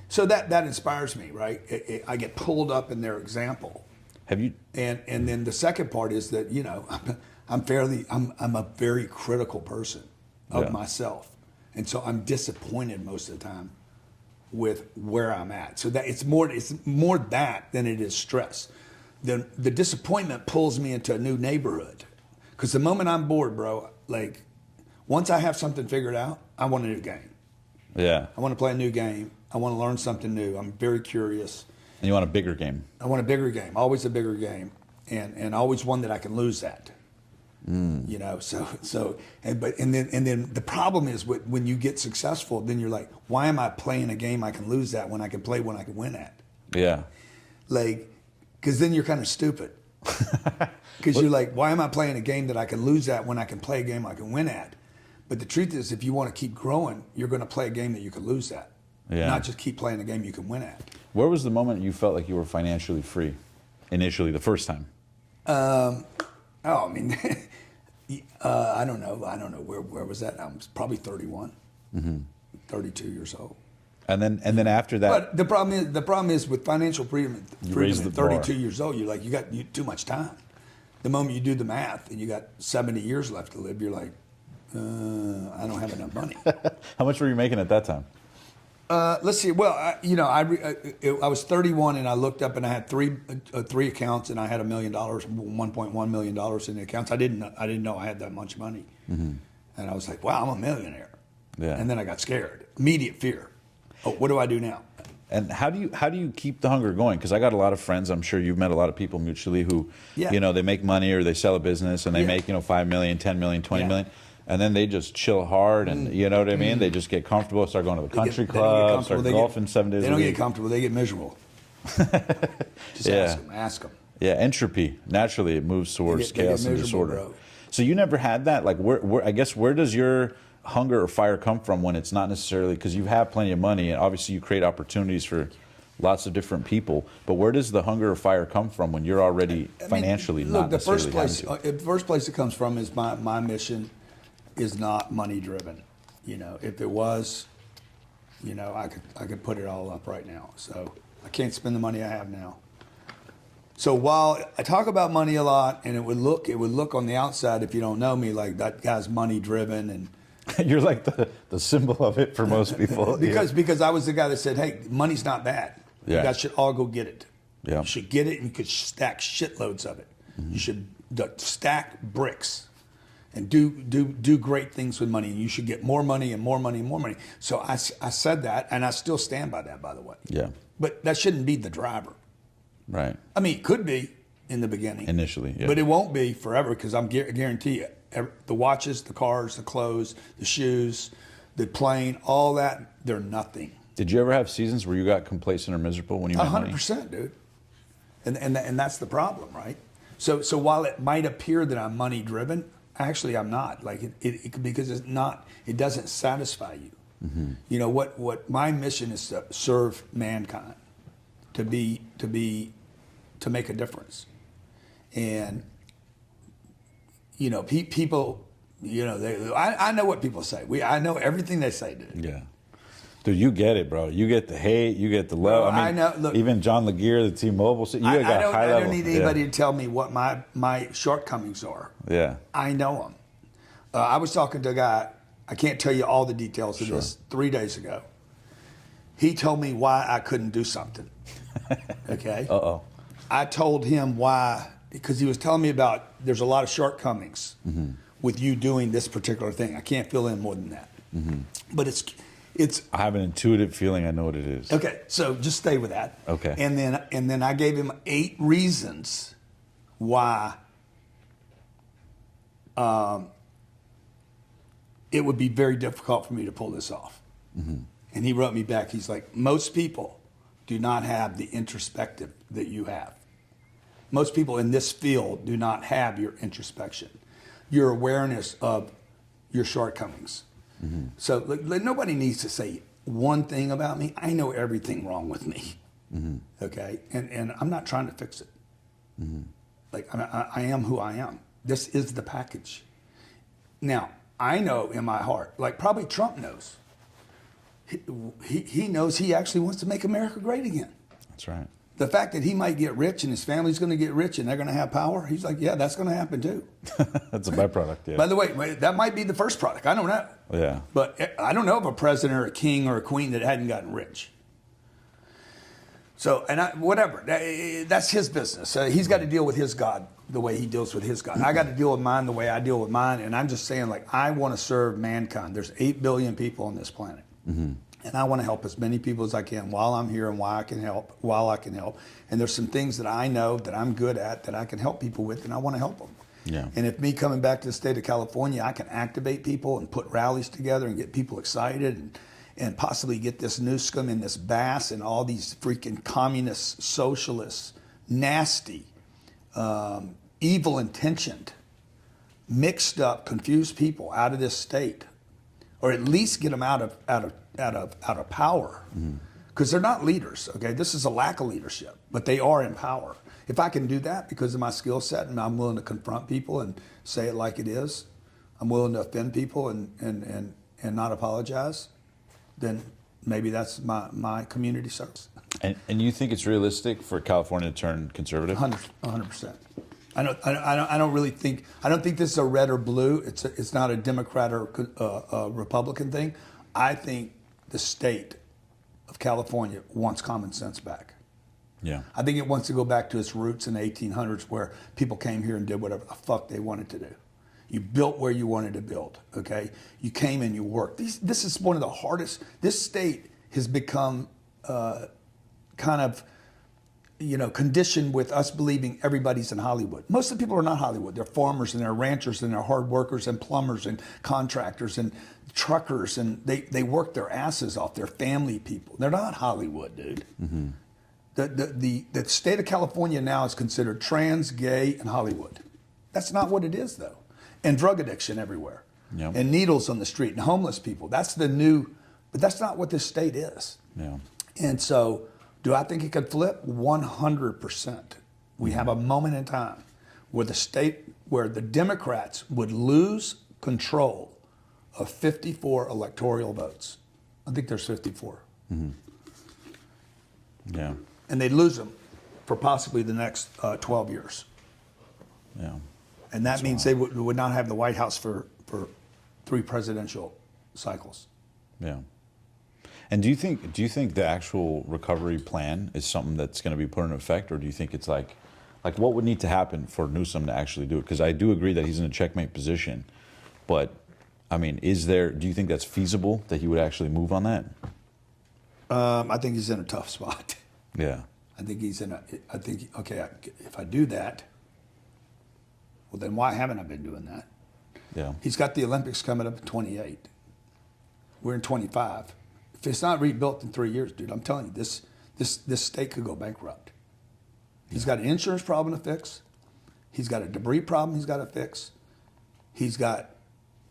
So that inspires me, right? I get pulled up in their example. Have you? And then the second part is that, I'm a very critical person of myself. And so I'm disappointed most of the time with where I'm at. So that it's more that than it is stress. The disappointment pulls me into a new neighborhood. Because the moment I'm bored, bro, like once I have something figured out, I want a new game. I want to play a new game. I want to learn something new. I'm very curious. And you want a bigger game. I want a bigger game, always a bigger game. And always one that I can lose at. And then the problem is when you get successful, then you're like, why am I playing a game I can lose at when I can play one I can win at? Like, because then you're kind of stupid. Because you're like, why am I playing a game that I can lose at when I can play a game I can win at? But the truth is, if you want to keep growing, you're going to play a game that you can lose at, not just keep playing a game you can win at. Where was the moment you felt like you were financially free initially, the first time? I mean, I don't know. Where was that? I was probably 31, 32 years old. And then after that, But the problem is with financial freedom raise at the 32 bar. years old, you're like, you got too much time. The moment you do the math and you got 70 years left to live, you're like, I don't have enough money. how much were you making at that time? Let's see. Well, I was 31 and I looked up and I had three accounts and I had $1 million, $1.1 million in the accounts. I didn't know I had that much money, and I was like, wow, I'm a millionaire. Yeah. And then I got scared. Immediate fear. Oh, what do I do now? And how do you keep the hunger going? Because I got a lot of friends. I'm sure you've met a lot of people mutually who, they make money or they sell a business and they make 5 million, 10 million, 20 million. And then they just chill hard, and you know what I mean. They just get comfortable, start going to the country club, start golfing 7 days a week. They don't get comfortable; they get miserable. Just ask them. Yeah, entropy. Naturally, it moves towards They get chaos and miserable, disorder. bro. So you never had that. Like, where does your hunger or fire come from when it's not necessarily because you have plenty of money and obviously you create opportunities for lots of different people. But where does the hunger or fire come from when you're already financially not necessarily having to? The first place it comes from is my mission is not money driven. If it was, I could put it all up right now. So I can't spend the money I have now. So while I talk about money a lot, and it would look on the outside, if you don't know me, like that guy's money driven, and you're like the symbol of it for most people. because I was the guy that said, hey, money's not bad. Yeah. You guys should all go get it. Yeah. You should get it, and you could stack shitloads of it. You should stack bricks and do great things with money, and you should get more money and more money and more money. So I said that, and I still stand by that, by the way. Yeah. But that shouldn't be the driver. Right. I mean, it could be in the beginning. Initially, yeah. But it won't be forever, because I guarantee you, the watches, the cars, the clothes, the shoes, the plane, all that, they're nothing. Did you ever have seasons where you got complacent or miserable when you made money? 100%, dude. And that's the problem, right? So while it might appear that I'm money driven, actually I'm not. Like it because it's not. It doesn't satisfy you. Mm-hmm. What my mission is to serve mankind, to make a difference, and people. I know what people say. I know everything they say, dude. Yeah. Dude, you get it, bro. You get the hate, you get the love. Bro, I know. Look, even John Laguerre, the T-Mobile, I don't need anybody to tell me what my shortcomings are. Yeah. I know them. I was talking to a guy, I can't tell you all the details of this, 3 days ago. He told me why I couldn't do something. Okay? Uh-oh. I told him why, because he was telling me about there's a lot of shortcomings with you doing this particular thing. I can't fill in more than that. But it's I have an intuitive feeling I know what it is. okay. So just stay with that. Okay. And then I gave him 8 reasons why it would be very difficult for me to pull this off. And he wrote me back. He's like, most people do not have the introspective that you have. Most people in this field do not have your introspection, your awareness of your shortcomings. So nobody needs to say one thing about me. I know everything wrong with me. Okay? And I'm not trying to fix it. Like, I am who I am. This is the package. Now, I know in my heart, like probably Trump knows, he knows he actually wants to make America great again. That's right. The fact that he might get rich and his family's going to get rich and they're going to have power, he's like, yeah, that's going to happen too. That's a byproduct, yeah. By the way, that might be the first product. I don't know. Yeah. But I don't know of a president or a king or a queen that hadn't gotten rich. So, whatever. That's his business. He's got to deal with his God the way he deals with his God. I got to deal with mine the way I deal with mine. And I'm just saying, like, I want to serve mankind. There's 8 billion people on this planet. And I want to help as many people as I can while I'm here and while I can help. And there's some things that I know that I'm good at that I can help people with, and I want to help them. Yeah. And if me coming back to the state of California, I can activate people and put rallies together and get people excited and possibly get this Newscomb and this Bass and all these freaking communists, socialists, nasty, evil intentioned, mixed up, confused people out of this state, or at least get them out of power, because they're not leaders. Okay, this is a lack of leadership, but they are in power. If I can do that because of my skill set, and I'm willing to confront people and say it like it is, I'm willing to offend people and not apologize, then maybe that's my community service. And you think it's realistic for California to turn conservative? 100%. I don't think this is a red or blue. It's not a Democrat or a Republican thing. I think the state of California wants common sense back. Yeah. I think it wants to go back to its roots in the 1800s, where people came here and did whatever the fuck they wanted to do. You built where you wanted to build, okay? You came and you worked. This is one of the hardest. This state has become kind of, conditioned with us believing everybody's in Hollywood. Most of the people are not Hollywood. They're farmers and they're ranchers and they're hard workers and plumbers and contractors and truckers, and they work their asses off. They're family people. They're not Hollywood, dude. Mm-hmm. The state of California now is considered trans, gay, and Hollywood. That's not what it is, though. And drug addiction everywhere. Yep. And needles on the street and homeless people. That's the new, but that's not what this state is. Yeah. And so, do I think it could flip? 100%. We have a moment in time where the Democrats would lose control of 54 electoral votes. I think there's 54. Mm-hmm. Yeah. And they'd lose them for possibly the next 12 years. Yeah. And that means they would not have the White House for 3 presidential cycles. Yeah. And do you think the actual recovery plan is something that's going to be put in effect, or do you think it's like what would need to happen for Newsom to actually do it? Because I do agree that he's in a checkmate position, but I mean, do you think that's feasible that he would actually move on that? I think he's in a tough spot. Yeah. If I do that, well, then why haven't I been doing that? Yeah. He's got the Olympics coming up in 28. We're in 25. If it's not rebuilt in 3 years, dude, I'm telling you, this state could go bankrupt. He's got an insurance problem to fix. He's got a debris problem he's got to fix. He's going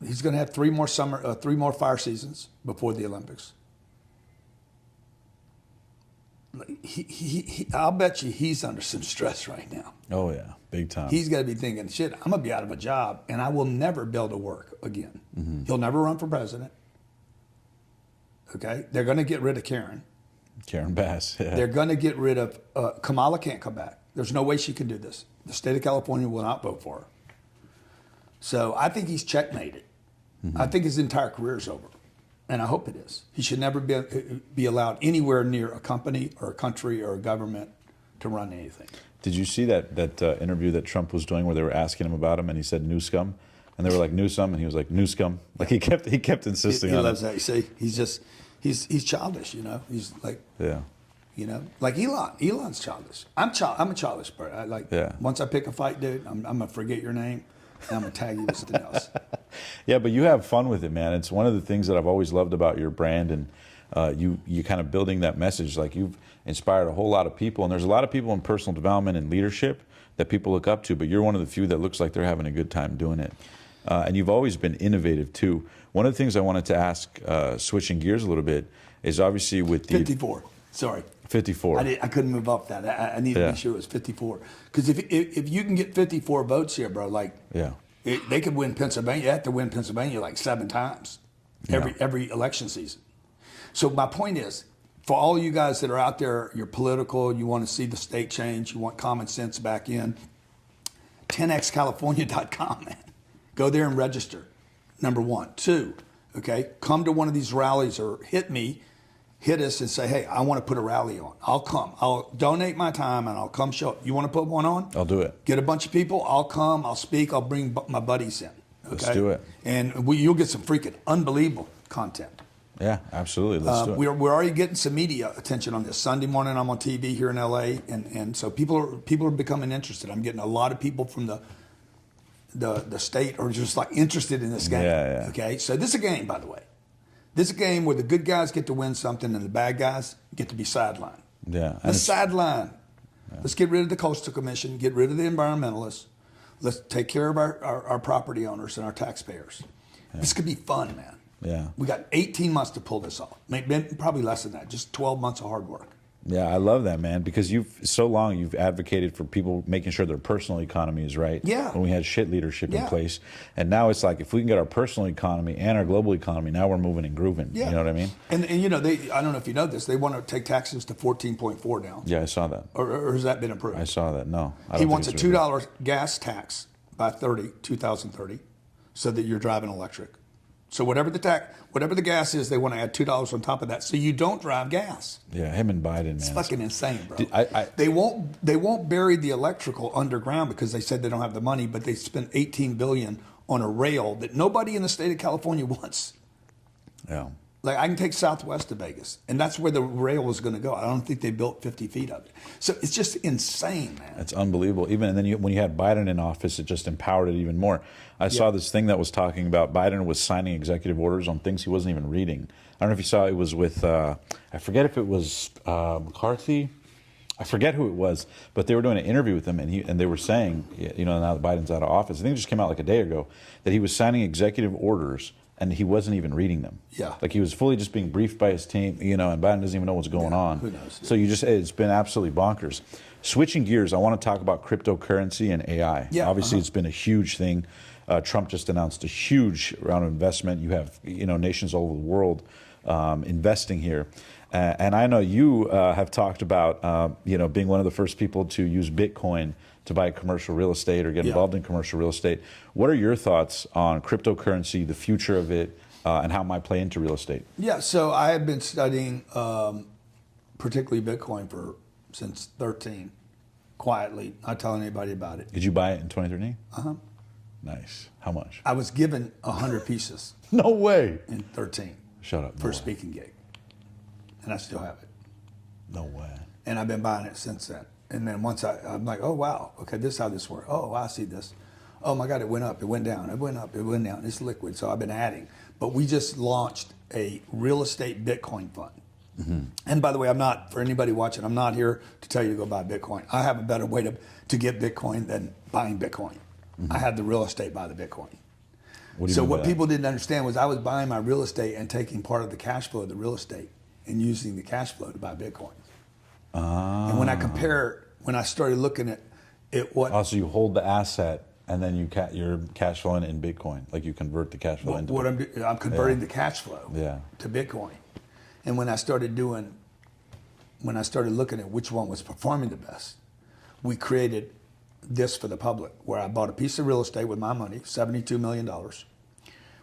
to have 3 more fire seasons before the Olympics. I'll bet you he's under some stress right now. Oh yeah, big time. He's got to be thinking, shit, I'm gonna be out of a job and I will never be able to work again. Mm-hmm. He'll never run for president. Okay, they're gonna get rid of Karen Bass. Yeah. They're gonna get rid of Kamala. Can't come back. There's no way she can do this. The state of California will not vote for her. So I think he's checkmated. Mm-hmm. I think his entire career is over. And I hope it is. He should never be allowed anywhere near a company or a country or a government to run anything. Did you see that interview that Trump was doing where they were asking him about him and he said new scum? And they were like, new scum? And he was like, new scum. Like he kept insisting on it. He loves that. You see, he's childish, He's like, yeah. Like Elon. Elon's childish. I'm a childish person. Once I pick a fight, dude, I'm going to forget your name and I'm going to tag you with something else. Yeah, but you have fun with it, man. It's one of the things that I've always loved about your brand, and you kind of building that message. Like you've inspired a whole lot of people, and there's a lot of people in personal development and leadership that people look up to, but you're one of the few that looks like they're having a good time doing it. And you've always been innovative too. One of the things I wanted to ask, switching gears a little bit, is obviously with the 54. Sorry. 54. I couldn't move up that. I need to be sure it was 54. Because if you can get 54 votes here, bro, they could win Pennsylvania. You have to win Pennsylvania like 7 times every election season. So my point is, for all you guys that are out there, you're political, you want to see the state change, you want common sense back in, 10xcalifornia.com, man. Go there and register, number 1. 2, okay, come to one of these rallies or hit us and say, hey, I want to put a rally on. I'll come. I'll donate my time and I'll come show up. You want to put one on? I'll do it. Get a bunch of people. I'll come. I'll speak. I'll bring my buddies in. Okay? Let's do it. And you'll get some freaking unbelievable content. Yeah, absolutely. Let's do it. We're already getting some media attention on this. Sunday morning, I'm on TV here in LA, and so people are becoming interested. I'm getting a lot of people from the state are just like interested in this game. Yeah. Okay, so this is a game, by the way. This is a game where the good guys get to win something and the bad guys get to be sidelined. Yeah. Let's sideline. Let's get rid of the Coastal Commission, get rid of the environmentalists. Let's take care of our property owners and our taxpayers. This could be fun, man. Yeah. We got 18 months to pull this off. Maybe, probably less than that, just 12 months of hard work. Yeah, I love that, man, because you've advocated for people making sure their personal economy is right. Yeah. When we had shit leadership in Yeah. place. And now it's like, if we can get our personal economy and our global economy, now we're moving and grooving. Yeah. You know what I mean? And you know, I don't know if you know this, they want to take taxes to 14.4 now. Yeah, I saw that. Or has that been approved? I saw that. No. I He don't wants a think it's really- $2 gas tax by 2030, so that you're driving electric. So whatever the gas is, they want to add $2 on top of that, so you don't drive gas. Yeah, him and Biden, man. It's fucking insane, bro. I- They won't bury the electrical underground because they said they don't have the money, but they spent $18 billion on a rail that nobody in the state of California wants. Yeah. Like, I can take Southwest to Vegas, and that's where the rail is going to go. I don't think they built 50 feet of it. So it's just insane, man. It's unbelievable. Even and then when you had Biden in office, it just empowered it even more. I saw this thing that was talking about Biden was signing executive orders on things he wasn't even reading. I don't know if you saw it was with I forget if it was McCarthy. I forget who it was, but they were doing an interview with him, and they were saying, you know, now that Biden's out of office, I think it just came out like a day ago, that he was signing executive orders and he wasn't even reading them. Yeah. Like he was fully just being briefed by his team, you know, and Biden doesn't even know what's going on. Who knows? So it's been absolutely bonkers. Switching gears, I want to talk about cryptocurrency and AI. Yeah, Obviously, it's been a huge thing. Trump just announced a huge round of investment. You have, you know, nations all over the world investing here. And I know you have talked about, you know, being one of the first people to use Bitcoin to buy commercial real estate or get involved in commercial real estate. What are your thoughts on cryptocurrency, the future of it, and how it might play into real estate? Yeah, so I have been studying particularly Bitcoin since 13, quietly, not telling anybody about it. Did you buy it in 2013? Uh-huh. Nice. How much? I was given 100 pieces No way. in 13 Shut up. No for a way. speaking gig, and I still have it. No way. And I've been buying it since then. And then once I'm like, oh, wow, okay, this is how this works. Oh, I see this. Oh, my God, it went up, it went down, it went up, it went down. It's liquid, so I've been adding. But we just launched a real estate Bitcoin fund. Mm-hmm. And by the way, for anybody watching, I'm not here to tell you to go buy Bitcoin. I have a better way to get Bitcoin than buying Bitcoin. Mm-hmm. I had the real estate buy the Bitcoin. What people didn't understand was I was buying my real estate and taking part of the cash flow of the real estate and using the cash flow to buy Bitcoin. And when I started looking at it, so you hold the asset and then you're cash flowing in Bitcoin, like you convert the cash flow into. I'm converting the cash flow to Bitcoin. And when I started looking at which one was performing the best, we created this for the public, where I bought a piece of real estate with my money, $72 million.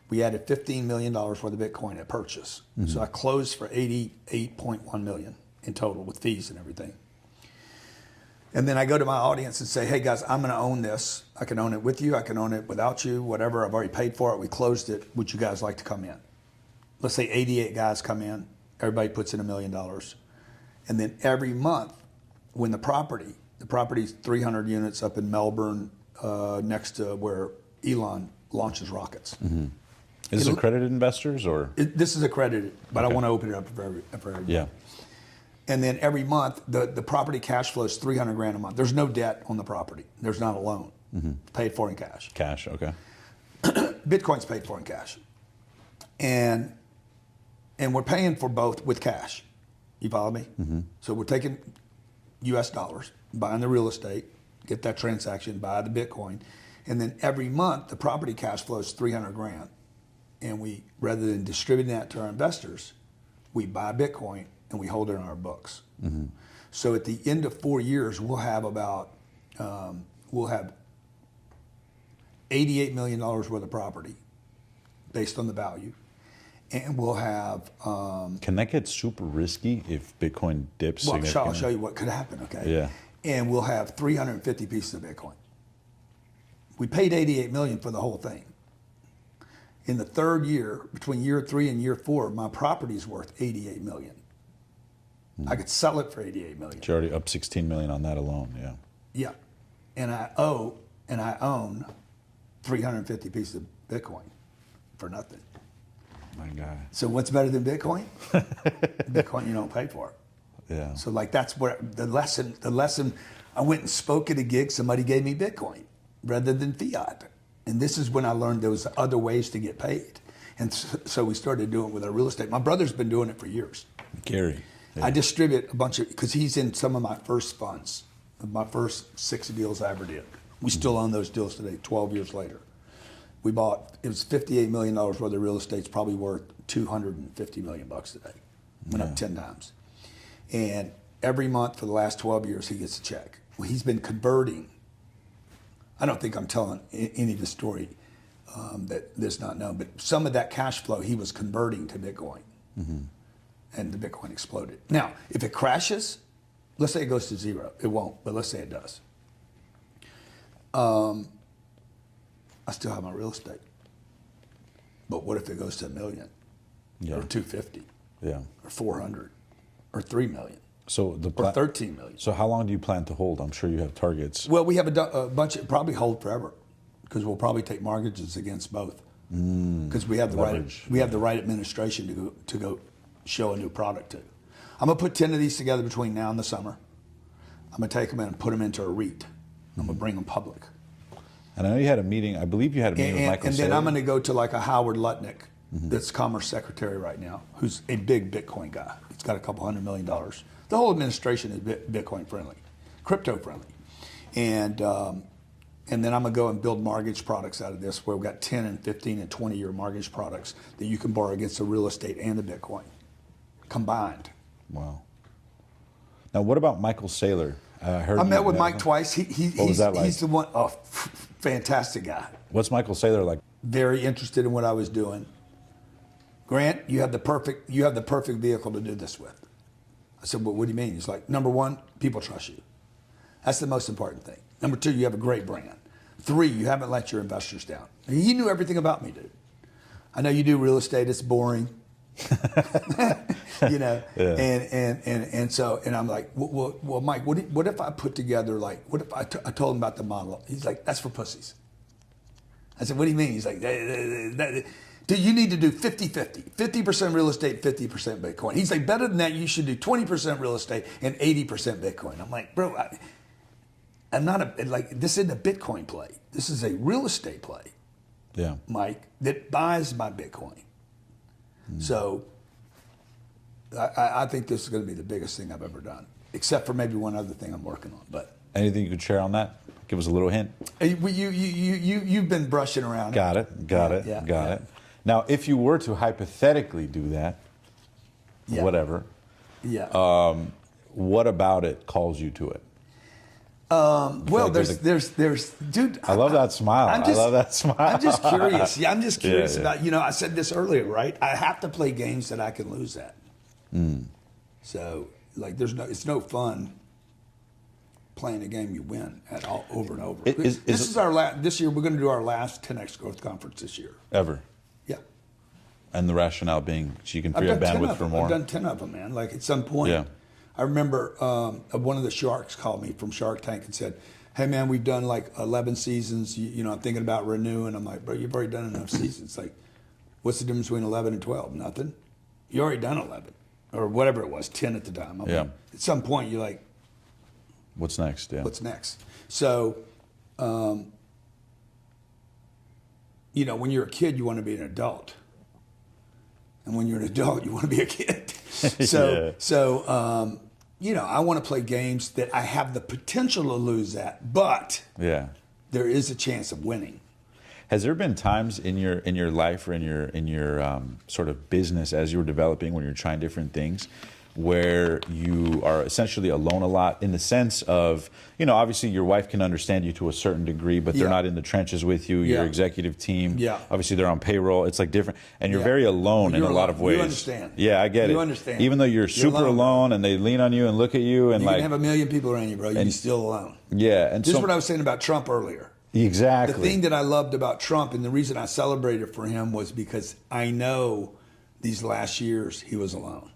We added $15 million worth of Bitcoin at purchase. Mm-hmm. So I closed for $88.1 million in total with fees and everything. And then I go to my audience and say, hey guys, I'm going to own this. I can own it with you. I can own it without you, whatever. I've already paid for it. We closed it. Would you guys like to come in? Let's say 88 guys come in. Everybody puts in $1 million. And then every month when the property's 300 units up in Melbourne, next to where Elon launches rockets. Mm-hmm. Is this accredited investors or? This is accredited, but I want to open it up for everybody. Yeah. And then every month, the property cash flows $300,000 a month. There's no debt on the property. There's not a loan. Mm-hmm. It's paid for in cash. Cash, okay. Bitcoin's paid for in cash. And we're paying for both with cash. You follow me? Mm-hmm. So we're taking US dollars, buying the real estate, get that transaction, buy the Bitcoin. And then every month, the property cash flows $300,000. And we, rather than distributing that to our investors, we buy Bitcoin and we hold it on our books. Mm-hmm. So at the end of 4 years, we'll have $88 million worth of property based on the value. And we'll have... Can that get super risky if Bitcoin dips significantly? I'll show you what could happen, okay? Yeah. And we'll have 350 pieces of Bitcoin. We paid $88 million for the whole thing. In the third year, between year 3 and year 4, my property's worth $88 million. I could sell it for $88 million. You're already up $16 million on that alone, yeah. Yeah. And I own 350 pieces of Bitcoin for nothing. My God. So what's better than Bitcoin? Bitcoin, you don't pay for it. Yeah. So like that's where the lesson I went and spoke at a gig. Somebody gave me Bitcoin rather than fiat. And this is when I learned there was other ways to get paid. And so we started doing it with our real estate. My brother's been doing it for years. Gary. Yeah. I distribute a bunch of, because he's in some of my first funds, my first 6 deals I ever did. We still own those deals today, 12 years later. We bought, it was $58 million worth of real estate. It's probably worth $250 million today. Went up 10 times. And every month for the last 12 years, he gets a check. Well, he's been converting. I don't think I'm telling any of the story that that's not known, but some of that cash flow he was converting to Bitcoin. And the Bitcoin exploded. Now, if it crashes, let's say it goes to zero. It won't, but let's say it does. I still have my real estate. But what if it goes to $1 million? Or 250? Yeah. Or 400? Or 3 million? So or 13 million? So how long do you plan to hold? I'm sure you have targets. Well, we have a bunch of, probably hold forever, because we'll probably take mortgages against both. Because we have the Leverage. right, we have the right administration to go show a new product to. I'm gonna put 10 of these together between now and the summer. I'm gonna take them in and put them into a REIT. I'm gonna bring them public. And I know you had a meeting. I believe you had a meeting with Michael. And then Saylor. I'm gonna go to like a Howard Lutnick, that's Commerce Secretary right now, who's a big Bitcoin guy. He's got a couple $100 million. The whole administration is Bitcoin friendly, crypto friendly, and then I'm gonna go and build mortgage products out of this, where we've got 10 and 15 and 20-year mortgage products that you can borrow against the real estate and the Bitcoin combined. Wow. Now, what about Michael Saylor? I met with Mike twice. What was that like? He's the one, fantastic guy. What's Michael Saylor like? Very interested in what I was doing. Grant, you have the perfect vehicle to do this with. I said, well, what do you mean? He's like, number one, people trust you. That's the most important thing. Number two, you have a great brand. 3, you haven't let your investors down. He knew everything about me, dude. I know you do real estate, it's boring. You know, and so I'm like, well, Mike, what if I put together, like, what if I told him about the model? He's like, that's for pussies. I said, what do you mean? He's like, dude, you need to do 50-50, 50% real estate, 50% Bitcoin. He's like, better than that, you should do 20% real estate and 80% Bitcoin. I'm like, bro, I'm not this isn't a Bitcoin play. This is a real estate play. Yeah. Mike, that buys my Bitcoin. So I think this is going to be the biggest thing I've ever done, except for maybe one other thing I'm working on. But anything you could share on that? Give us a little hint. You've been brushing around. Got it. Now, if you were to hypothetically do that, whatever. Yeah. What about it calls you to it? Well, like there's, dude. I love that smile. I love that smile. I'm just curious. Yeah, I'm just curious Yeah. about, I said this earlier, right? I have to play games that I can lose at. So, like, it's no fun playing a game you win at all over and over. This year, we're going to do our last 10X Growth Conference this year. Ever. Yeah. And the rationale being so you can free up bandwidth for more. I've done 10 of them, man. Like, at some point. Yeah. I remember one of the sharks called me from Shark Tank and said, hey, man, we've done like 11 seasons. I'm thinking about renewing. I'm like, bro, you've already done enough seasons. Like, what's the difference between 11 and 12? Nothing. You already done 11. Or whatever it was, 10 at the time. Like, at some point, you're like, what's next? Yeah. What's next? So, when you're a kid, you want to be an adult. And when you're an adult, you want to be a kid. I want to play games that I have the potential to lose at, but there is a chance of winning. Has there been times in your life or in your sort of business as you were developing, when you're trying different things, where you are essentially alone a lot, in the sense of, obviously your wife can understand you to a certain degree, but they're not in the trenches with you, your executive team. Yeah. Obviously they're on payroll. It's like different. And you're very alone in a lot of ways. You understand. Yeah, I get it. You understand. Even though you're super alone and they lean on you and look at you and you can have 1 million people around you, bro. You're still alone. Yeah. And this is what I was saying about Trump earlier. Exactly. The thing that I loved about Trump, and the reason I celebrated for him, was because I know these last years he was alone.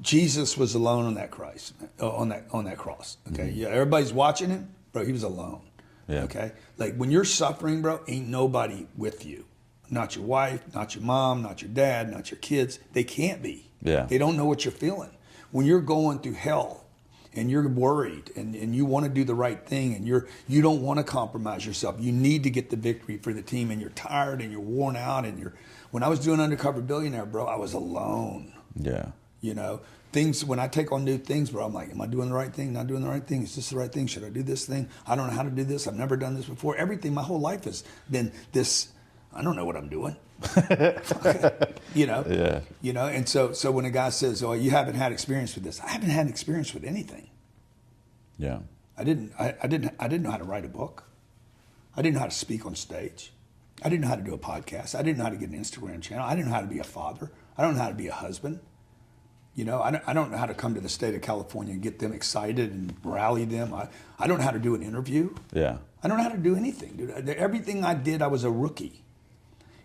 Jesus was alone on that cross. Okay, yeah, everybody's watching him, bro. He was alone. Yeah. Okay, like when you're suffering, bro, ain't nobody with you. Not your wife, not your mom, not your dad, not your kids. They can't be. Yeah. They don't know what you're feeling when you're going through hell. and you're worried and you want to do the right thing and you don't want to compromise yourself. You need to get the victory for the team, and you're tired and you're worn out, and when I was doing Undercover Billionaire, bro, I was alone. Yeah. You know, things, when I take on new things, bro, I'm like, am I doing the right thing? Not doing the right thing? Is this the right thing? Should I do this thing? I don't know how to do this. I've never done this before. Everything, my whole life has been this, I don't know what I'm doing. You know? Yeah. You know, and so when a guy says, oh, you haven't had experience with this, I haven't had experience with anything. Yeah. I didn't know how to write a book. I didn't know how to speak on stage. I didn't know how to do a podcast. I didn't know how to get an Instagram channel. I didn't know how to be a father. I don't know how to be a husband. You know, I don't know how to come to the state of California and get them excited and rally them. I don't know how to do an interview. Yeah. I don't know how to do anything, dude. Everything I did, I was a rookie.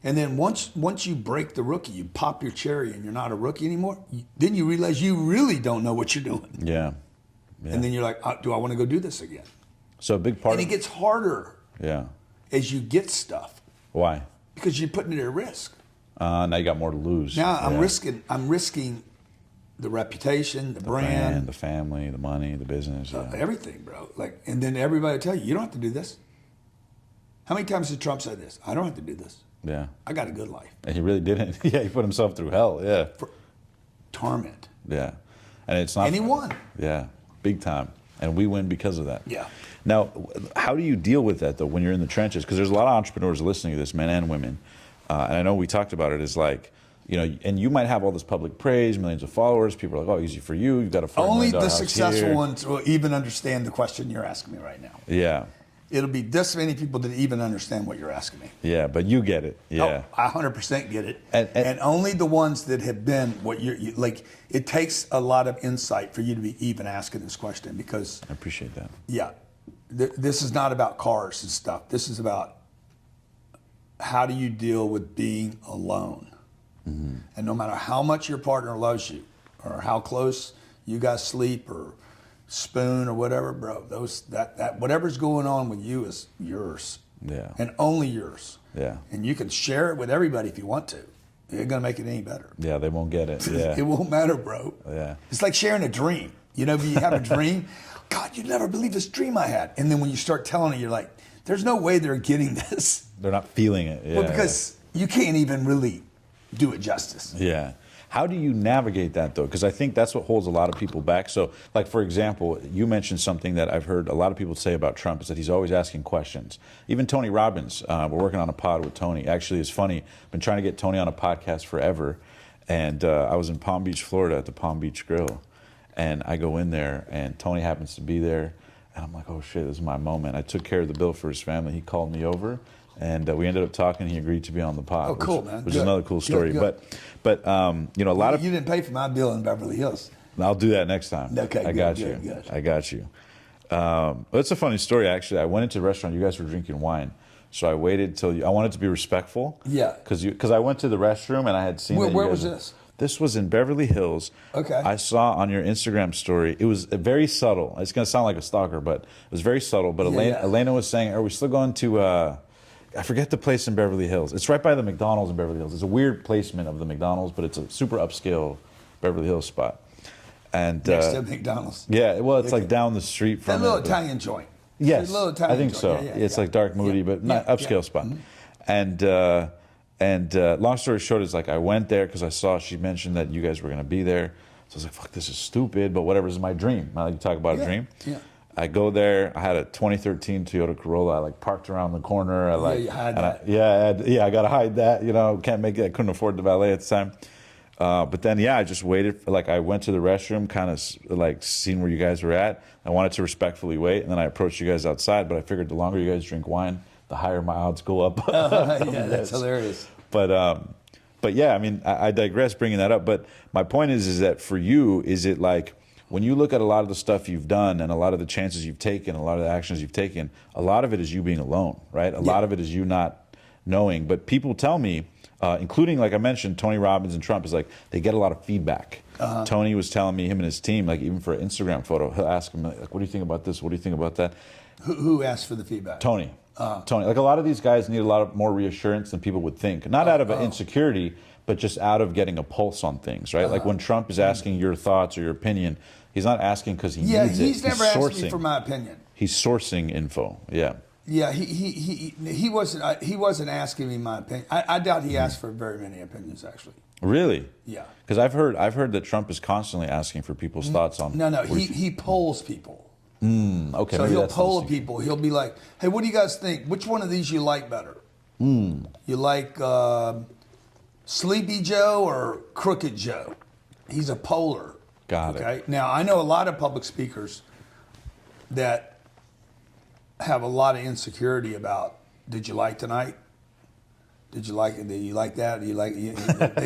And then once you break the rookie, you pop your cherry and you're not a rookie anymore, then you realize you really don't know what you're doing. Yeah. Yeah. And then you're like, do I want to go do this again? So a big part And it gets harder Yeah. as you get stuff Why? because you're putting it at risk. Now you got more to lose. Now I'm Yeah. risking the reputation, the brand, the family, the money, the business. Yeah. everything, bro. Like, and then everybody will tell you don't have to do this. How many times did Trump say this? I don't have to do this. Yeah. I got a good life. And he really didn't. Yeah, he put himself through hell. Yeah. For torment. Yeah. And it's not. And he won. Yeah. Big time. And we win because of that. Yeah. Now, how do you deal with that, though, when you're in the trenches? Because there's a lot of entrepreneurs listening to this, men and women. And I know we talked about it. It's like, you know, and you might have all this public praise, millions of followers. People are like, oh, easy for you. You've got a $4 Only million the house successful here. ones will even understand the question you're asking me right now. Yeah. It'll be this many people that even understand what you're asking me. Yeah, but you get it. Yeah. Oh, I 100% get it. And only the ones that have been what you like, it takes a lot of insight for you to be even asking this question because, I appreciate that. yeah, this is not about cars and stuff. This is about how do you deal with being alone. Mm-hmm. And no matter how much your partner loves you or how close you guys sleep or spoon or whatever, bro, that whatever's going on with you is yours. Yeah. And only yours. Yeah. And you can share it with everybody if you want to. It ain't gonna make it any better. Yeah, they won't get it. Yeah. It won't matter, bro. Yeah. It's like sharing a dream. You know, you have a dream. God, you'd never believe this dream I had. And then when you start telling it, you're like, there's no way they're getting this. They're not feeling it. Yeah. Well, because you can't even really do it justice. Yeah. How do you navigate that, though? Because I think that's what holds a lot of people back. So, like, for example, you mentioned something that I've heard a lot of people say about Trump is that he's always asking questions. Even Tony Robbins, we're working on a pod with Tony. Actually, it's funny. I've been trying to get Tony on a podcast forever. And I was in Palm Beach, Florida at the Palm Beach Grill. And I go in there, and Tony happens to be there. And I'm like, oh, shit, this is my moment. I took care of the bill for his family. He called me over. And we ended up talking. He agreed to be on the pod. Oh, cool, man. Which is another cool story. Good. But you know, a lot of You didn't pay for my bill in Beverly Hills. I'll do that next time. Okay, I good, got good, you. good. I got you. It's a funny story, actually. I went into the restaurant. You guys were drinking wine. So I waited till I wanted to be respectful. Yeah. Because I went to the restroom and I had seen. Where was this? This was in Beverly Hills. Okay. I saw on your Instagram story. It was very subtle. It's going to sound like a stalker, but it was very subtle. But Yeah. Elena was saying, "Are we still going to?" I forget the place in Beverly Hills. It's right by the McDonald's in Beverly Hills. It's a weird placement of the McDonald's, but it's a super upscale Beverly Hills spot. And Next to McDonald's. yeah, well, it's Okay. like down the street from That little it, but- Italian joint. Yes, The little Italian I think joint. so. Yeah, It's like dark, moody, but not upscale spot. Mm-hmm. And long story short is like I went there because I saw she mentioned that you guys were going to be there. So I was like, fuck, this is stupid, but whatever, this is my dream. I like to talk about a dream. Yeah. I go there. I had a 2013 Toyota Corolla. I like parked around the corner. I like you hide and that. I got to hide that. You know, can't make it. I couldn't afford the valet at the time. But then, I just waited. Like, I went to the restroom, kind of like seeing where you guys were at. I wanted to respectfully wait, and then I approached you guys outside. But I figured the longer you guys drink wine, the higher my odds go up. Yeah, that's hilarious. But yeah, I mean, I digress bringing that up. But my point is that for you, is it like when you look at a lot of the stuff you've done and a lot of the chances you've taken, a lot of the actions you've taken, a lot of it is you being alone, right? A lot of it is you not knowing. But people tell me, including, like I mentioned, Tony Robbins and Trump, is like they get a lot of feedback. Tony was telling me, him and his team, like even for an Instagram photo, he'll ask him, like, what do you think about this? What do you think about that? Who asked for the feedback? Tony. Tony, like a lot of these guys need a lot of more reassurance than people would think. Not out of an insecurity, but just out of getting a pulse on things, right? Like when Trump is asking your thoughts or your opinion, he's not asking because he needs it. He's never asked me for my opinion. He's sourcing info. Yeah. Yeah, he wasn't asking me my opinion. I doubt he asked for very many opinions, actually. Really? Yeah. Because I've heard that Trump is constantly asking for people's thoughts on. No, he polls people. Okay. So he'll poll people. He'll be like, "Hey, what do you guys think? Which one of these you like better? You like Sleepy Joe or Crooked Joe?" He's a poller. Got it. Okay. Now I know a lot of public speakers that have a lot of insecurity about, did you like tonight? Did you like it? Did you like that? Do you like?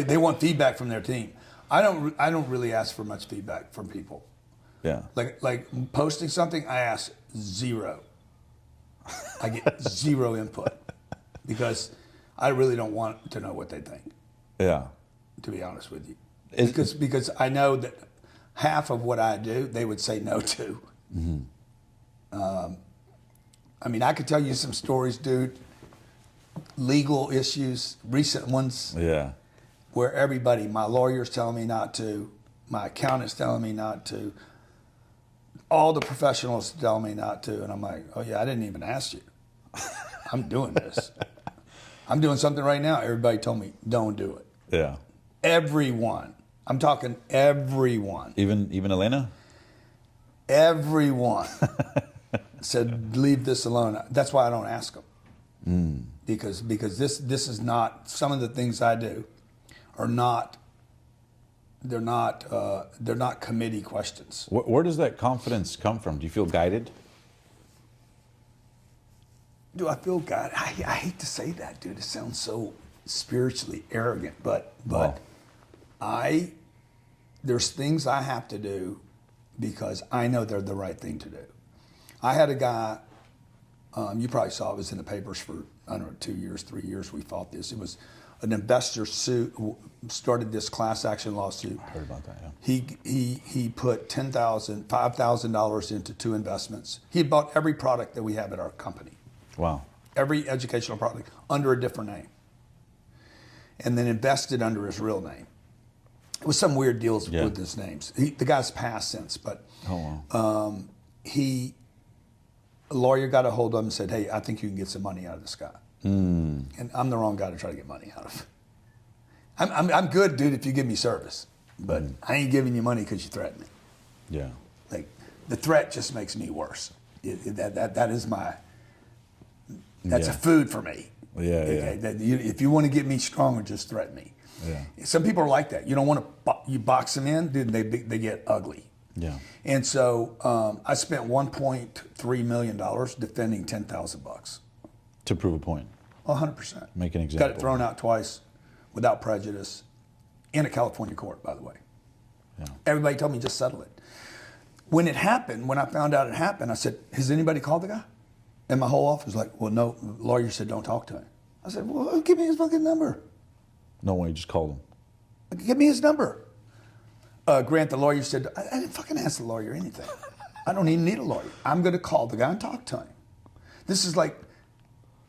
They want feedback from their team. I don't really ask for much feedback from people. Yeah. Like posting something, I ask zero. I get zero input because I really don't want to know what they think. Yeah. To be honest with you, because I know that half of what I do, they would say no to. I mean, I could tell you some stories, dude. Legal issues, recent ones. Yeah. Where everybody, my lawyer's telling me not to, my accountant's telling me not to, all the professionals tell me not to, and I'm like, oh yeah, I didn't even ask you. I'm doing this. I'm doing something right now. Everybody told me, don't do it. Yeah. Everyone. I'm talking everyone. Even Elena? Everyone said, leave this alone. That's why I don't ask them. Because this is not, some of the things I do are not, they're not committee questions. Where does that confidence come from? Do you feel guided? Do I feel guided? I hate to say that, dude. It sounds so spiritually arrogant, but there's things I have to do because I know they're the right thing to do. I had a guy, you probably saw it was in the papers for, I don't know, 2 years, 3 years we fought this. It was an investor suit, started this class action lawsuit. I heard about that, yeah. He put $5,000 into 2 investments. He had bought every product that we have at our company. Wow. Every educational product under a different name. And then invested under his real name. It was some weird deals with his names. The guy's passed since, but a lawyer got a hold of him and said, hey, I think you can get some money out of this guy. And I'm the wrong guy to try to get money out of. I'm good, dude, if you give me service. But I ain't giving you money because you threatened me. Yeah. Like, the threat just makes me worse. That is my, that's a food for me. Yeah, if you want to get me stronger, just threaten me. Yeah. Some people are like that. You don't want to, you box them in, dude, they get ugly. Yeah. And so I spent $1.3 million defending $10,000. To prove a point. 100%. Make an example. Got it thrown out twice without prejudice in a California court, by the way. Yeah. Everybody told me just settle it. When it happened, when I found out it happened, I said, has anybody called the guy? And my whole office was like, well, no. The lawyer said, don't talk to him. I said, well, give me his fucking number. No way, you just called him. Give me his number. Grant, the lawyer, said, I didn't fucking ask the lawyer anything. I don't even need a lawyer. I'm going to call the guy and talk to him. This is like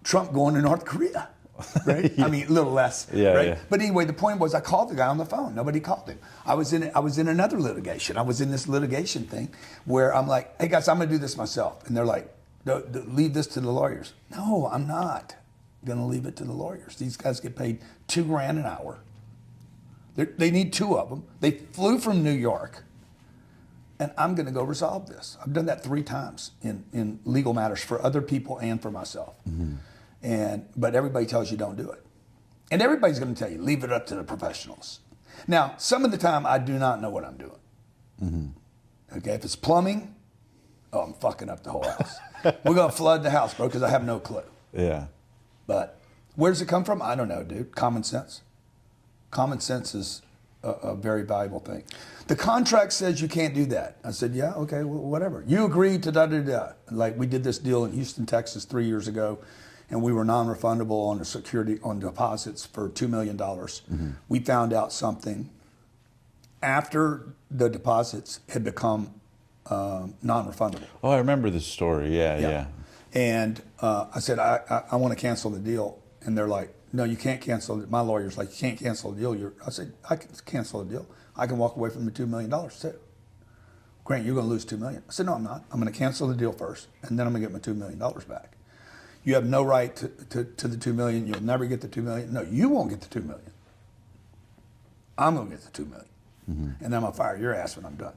Trump going to North Korea, right? I mean, a little less, right? Yeah. But anyway, the point was I called the guy on the phone. Nobody called him. I was in another litigation. I was in this litigation thing where I'm like, hey, guys, I'm going to do this myself. And they're like, leave this to the lawyers. No, I'm not going to leave it to the lawyers. These guys get paid $2,000 an hour. They need 2 of them. They flew from New York, and I'm going to go resolve this. I've done that 3 times in legal matters for other people and for myself. But everybody tells you don't do it. And everybody's going to tell you, leave it up to the professionals. Now, some of the time, I do not know what I'm doing. Okay, if it's plumbing, I'm fucking up the whole house. We're going to flood the house, bro, because I have no clue. Yeah. But where does it come from? I don't know, dude. Common sense. Common sense is a very valuable thing. The contract says you can't do that. I said, yeah, okay, well, whatever. You agreed to da-da-da. Like, we did this deal in Houston, Texas 3 years ago, and we were non-refundable on the security, on deposits for $2 million. We found out something after the deposits had become non-refundable. Oh, I remember this story, yeah. And I said, I want to cancel the deal. And they're like, no, you can't cancel it. My lawyer's like, you can't cancel the deal. I said, I can cancel the deal. I can walk away from the $2 million too. Grant, you're going to lose $2 million. I said, no, I'm not. I'm going to cancel the deal first, and then I'm going to get my $2 million back. You have no right to the $2 million. You'll never get the $2 million. No, you won't get the $2 million. I'm going to get the $2 million. And then I'm going to fire your ass when I'm done.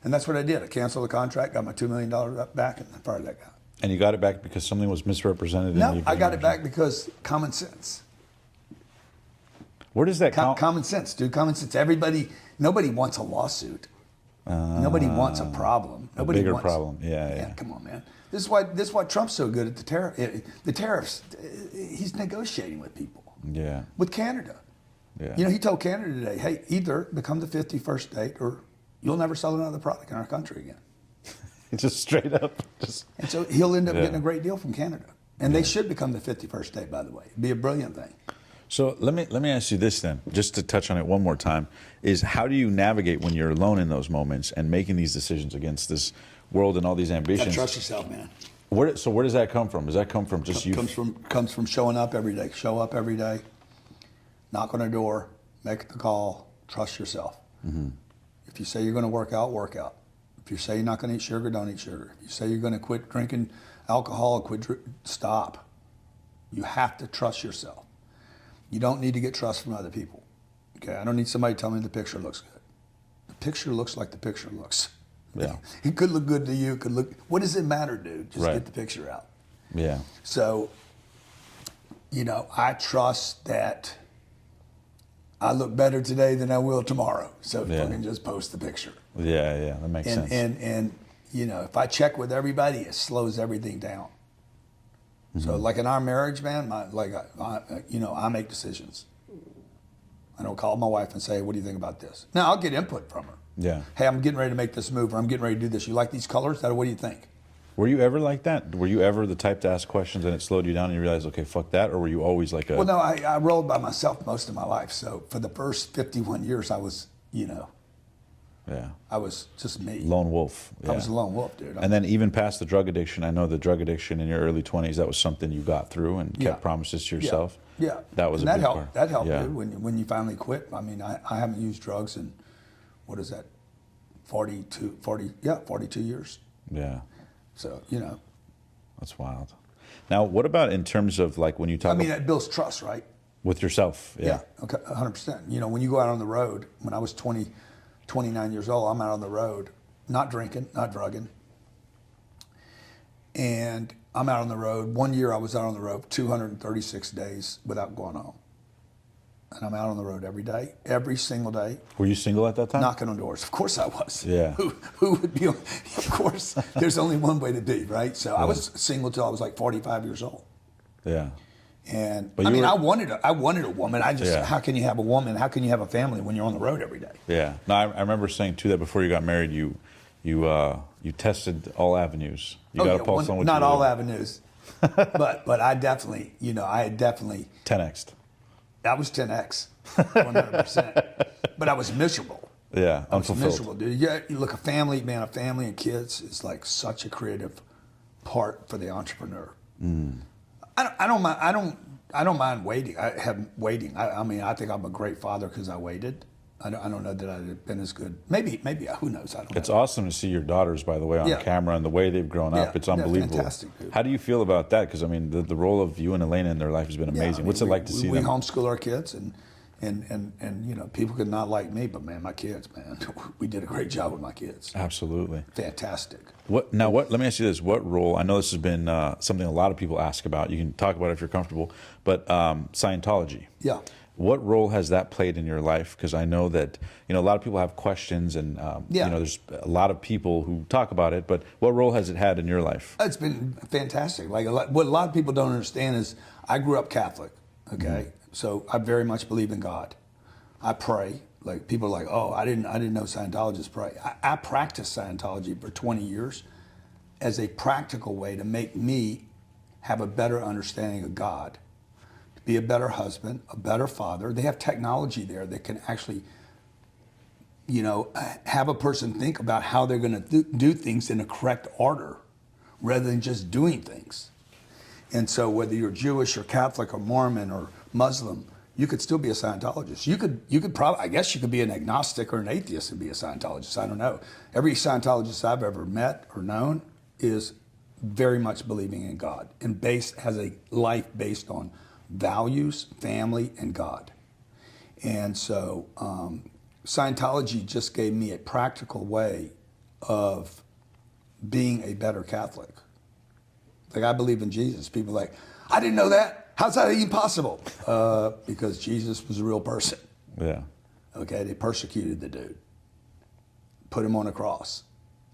And that's what I did. I canceled the contract, got my $2 million back, and I fired that guy. And you got it back because something was misrepresented? No, I got it back because common sense. Where does that come? Common sense, dude. Common sense. Nobody wants a lawsuit. Nobody wants a problem. Nobody bigger wants, problem. Yeah. Come on, man. This is why Trump's so good at the tariffs. He's negotiating with people. Yeah. With Canada. Yeah. You know, he told Canada today, hey, either become the 51st state or you'll never sell another product in our country again. Just straight up. And so he'll end up getting a great deal from Canada. And they should become the 51st state, by the way. It'd be a brilliant thing. So let me ask you this then, just to touch on it one more time, is how do you navigate when you're alone in those moments and making these decisions against this world and all these ambitions? You gotta trust yourself, man. Where does that come from? Does that come from just you? Comes from showing up every day. Show up every day. Knock on a door. Make the call. Trust yourself. If you say you're going to work out, work out. If you say you're not going to eat sugar, don't eat sugar. If you say you're going to quit drinking alcohol, stop. You have to trust yourself. You don't need to get trust from other people. Okay, I don't need somebody to tell me the picture looks good. The picture looks like the picture looks. Yeah. It could look good to you. It could look. What does it matter, dude? Just get the picture out. Yeah. So, you know, I trust that I look better today than I will tomorrow. So fucking just post the picture. Yeah, that makes sense. And you know, if I check with everybody, it slows everything down. So, like in our marriage, man, I make decisions. I don't call my wife and say, "What do you think about this?" Now, I'll get input from her. Yeah. Hey, I'm getting ready to make this move, or I'm getting ready to do this. You like these colors? What do you think? Were you ever like that? Were you ever the type to ask questions and it slowed you down and you realized, okay, fuck that? Or were you always like a... Well, no, I rolled by myself most of my life. So for the first 51 years, I was, I was just me. Lone wolf. Yeah. I was a lone wolf, dude. And then even past the drug addiction, I know the drug addiction in your early 20s, that was something you got through and kept promises to yourself. Yeah. That was a big part. That helped, dude, when you finally quit. I mean, I haven't used drugs in, 42 years. Yeah. So, That's wild. Now, what about in terms of like when you talk that builds trust, right? with yourself? Yeah, okay, 100%. When you go out on the road, when I was 29 years old, I'm out on the road, not drinking, not drugging. And I'm out on the road. One year I was out on the road 236 days without going home. And I'm out on the road every day, every single day. Were you single at that time? Knocking on doors. Of course I was. Yeah. Who would be? Of course, there's only one way to be, right? So I was single till I was like 45 years old. Yeah. And I wanted a woman. How can you have a woman? How can you have a family when you're on the road every day? Yeah. No, I remember saying too that before you got married, you tested all avenues. You got a pulse on what not you all did. avenues, but I definitely, I had definitely 10x'd. I was 10x, 100%. But I was miserable. Yeah, I was unfulfilled. miserable, dude. Yeah, look, a family and kids is like such a creative part for the entrepreneur. I don't mind waiting. I think I'm a great father because I waited. I don't know that I'd have been as good. Maybe. Who knows? I don't know. It's awesome to see your daughters, by the way, on camera and the way they've grown up. It's unbelievable. Fantastic, dude. How do you feel about that? Because the role of you and Elena in their life has been amazing. What's it like to see them? We homeschool our kids, and people could not like me, but man, my kids, man, we did a great job with my kids. Absolutely. Fantastic. Let me ask you this: what role? I know this has been something a lot of people ask about. You can talk about it if you're comfortable, but Scientology. Yeah. What role has that played in your life? Because I know that a lot of people have questions, and there's a lot of people who talk about it. But what role has it had in your life? It's been fantastic. What a lot of people don't understand is I grew up Catholic. Okay, so I very much believe in God. I pray. Like people are like, oh, I didn't know Scientologists pray. I practiced Scientology for 20 years as a practical way to make me have a better understanding of God. Be a better husband, a better father. They have technology there that can actually, have a person think about how they're going to do things in a correct order rather than just doing things. And so whether you're Jewish or Catholic or Mormon or Muslim, you could still be a Scientologist. You could probably, I guess you could be an agnostic or an atheist and be a Scientologist. I don't know. Every Scientologist I've ever met or known is very much believing in God and has a life based on values, family, and God. And so Scientology just gave me a practical way of being a better Catholic. Like, I believe in Jesus. People are like, I didn't know that. How's that even possible? Because Jesus was a real person. Yeah. Okay, they persecuted the dude, put him on a cross.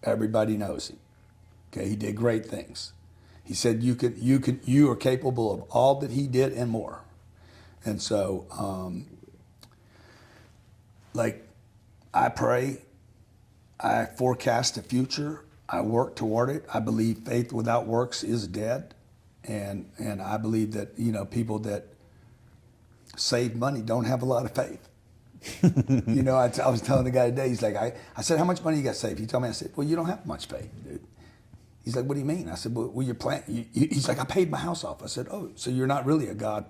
Everybody knows him. Okay, he did great things. He said you are capable of all that he did and more. And so, like, I pray, I forecast the future, I work toward it. I believe faith without works is dead. And I believe that, you know, people that save money don't have a lot of faith. You know, I was telling the guy today, he's like, I said, how much money you got saved? He told me, I said, well, you don't have much faith, dude. He's like, what do you mean? I said, well, you're planning. He's like, I paid my house off. I said, oh, so you're not really a God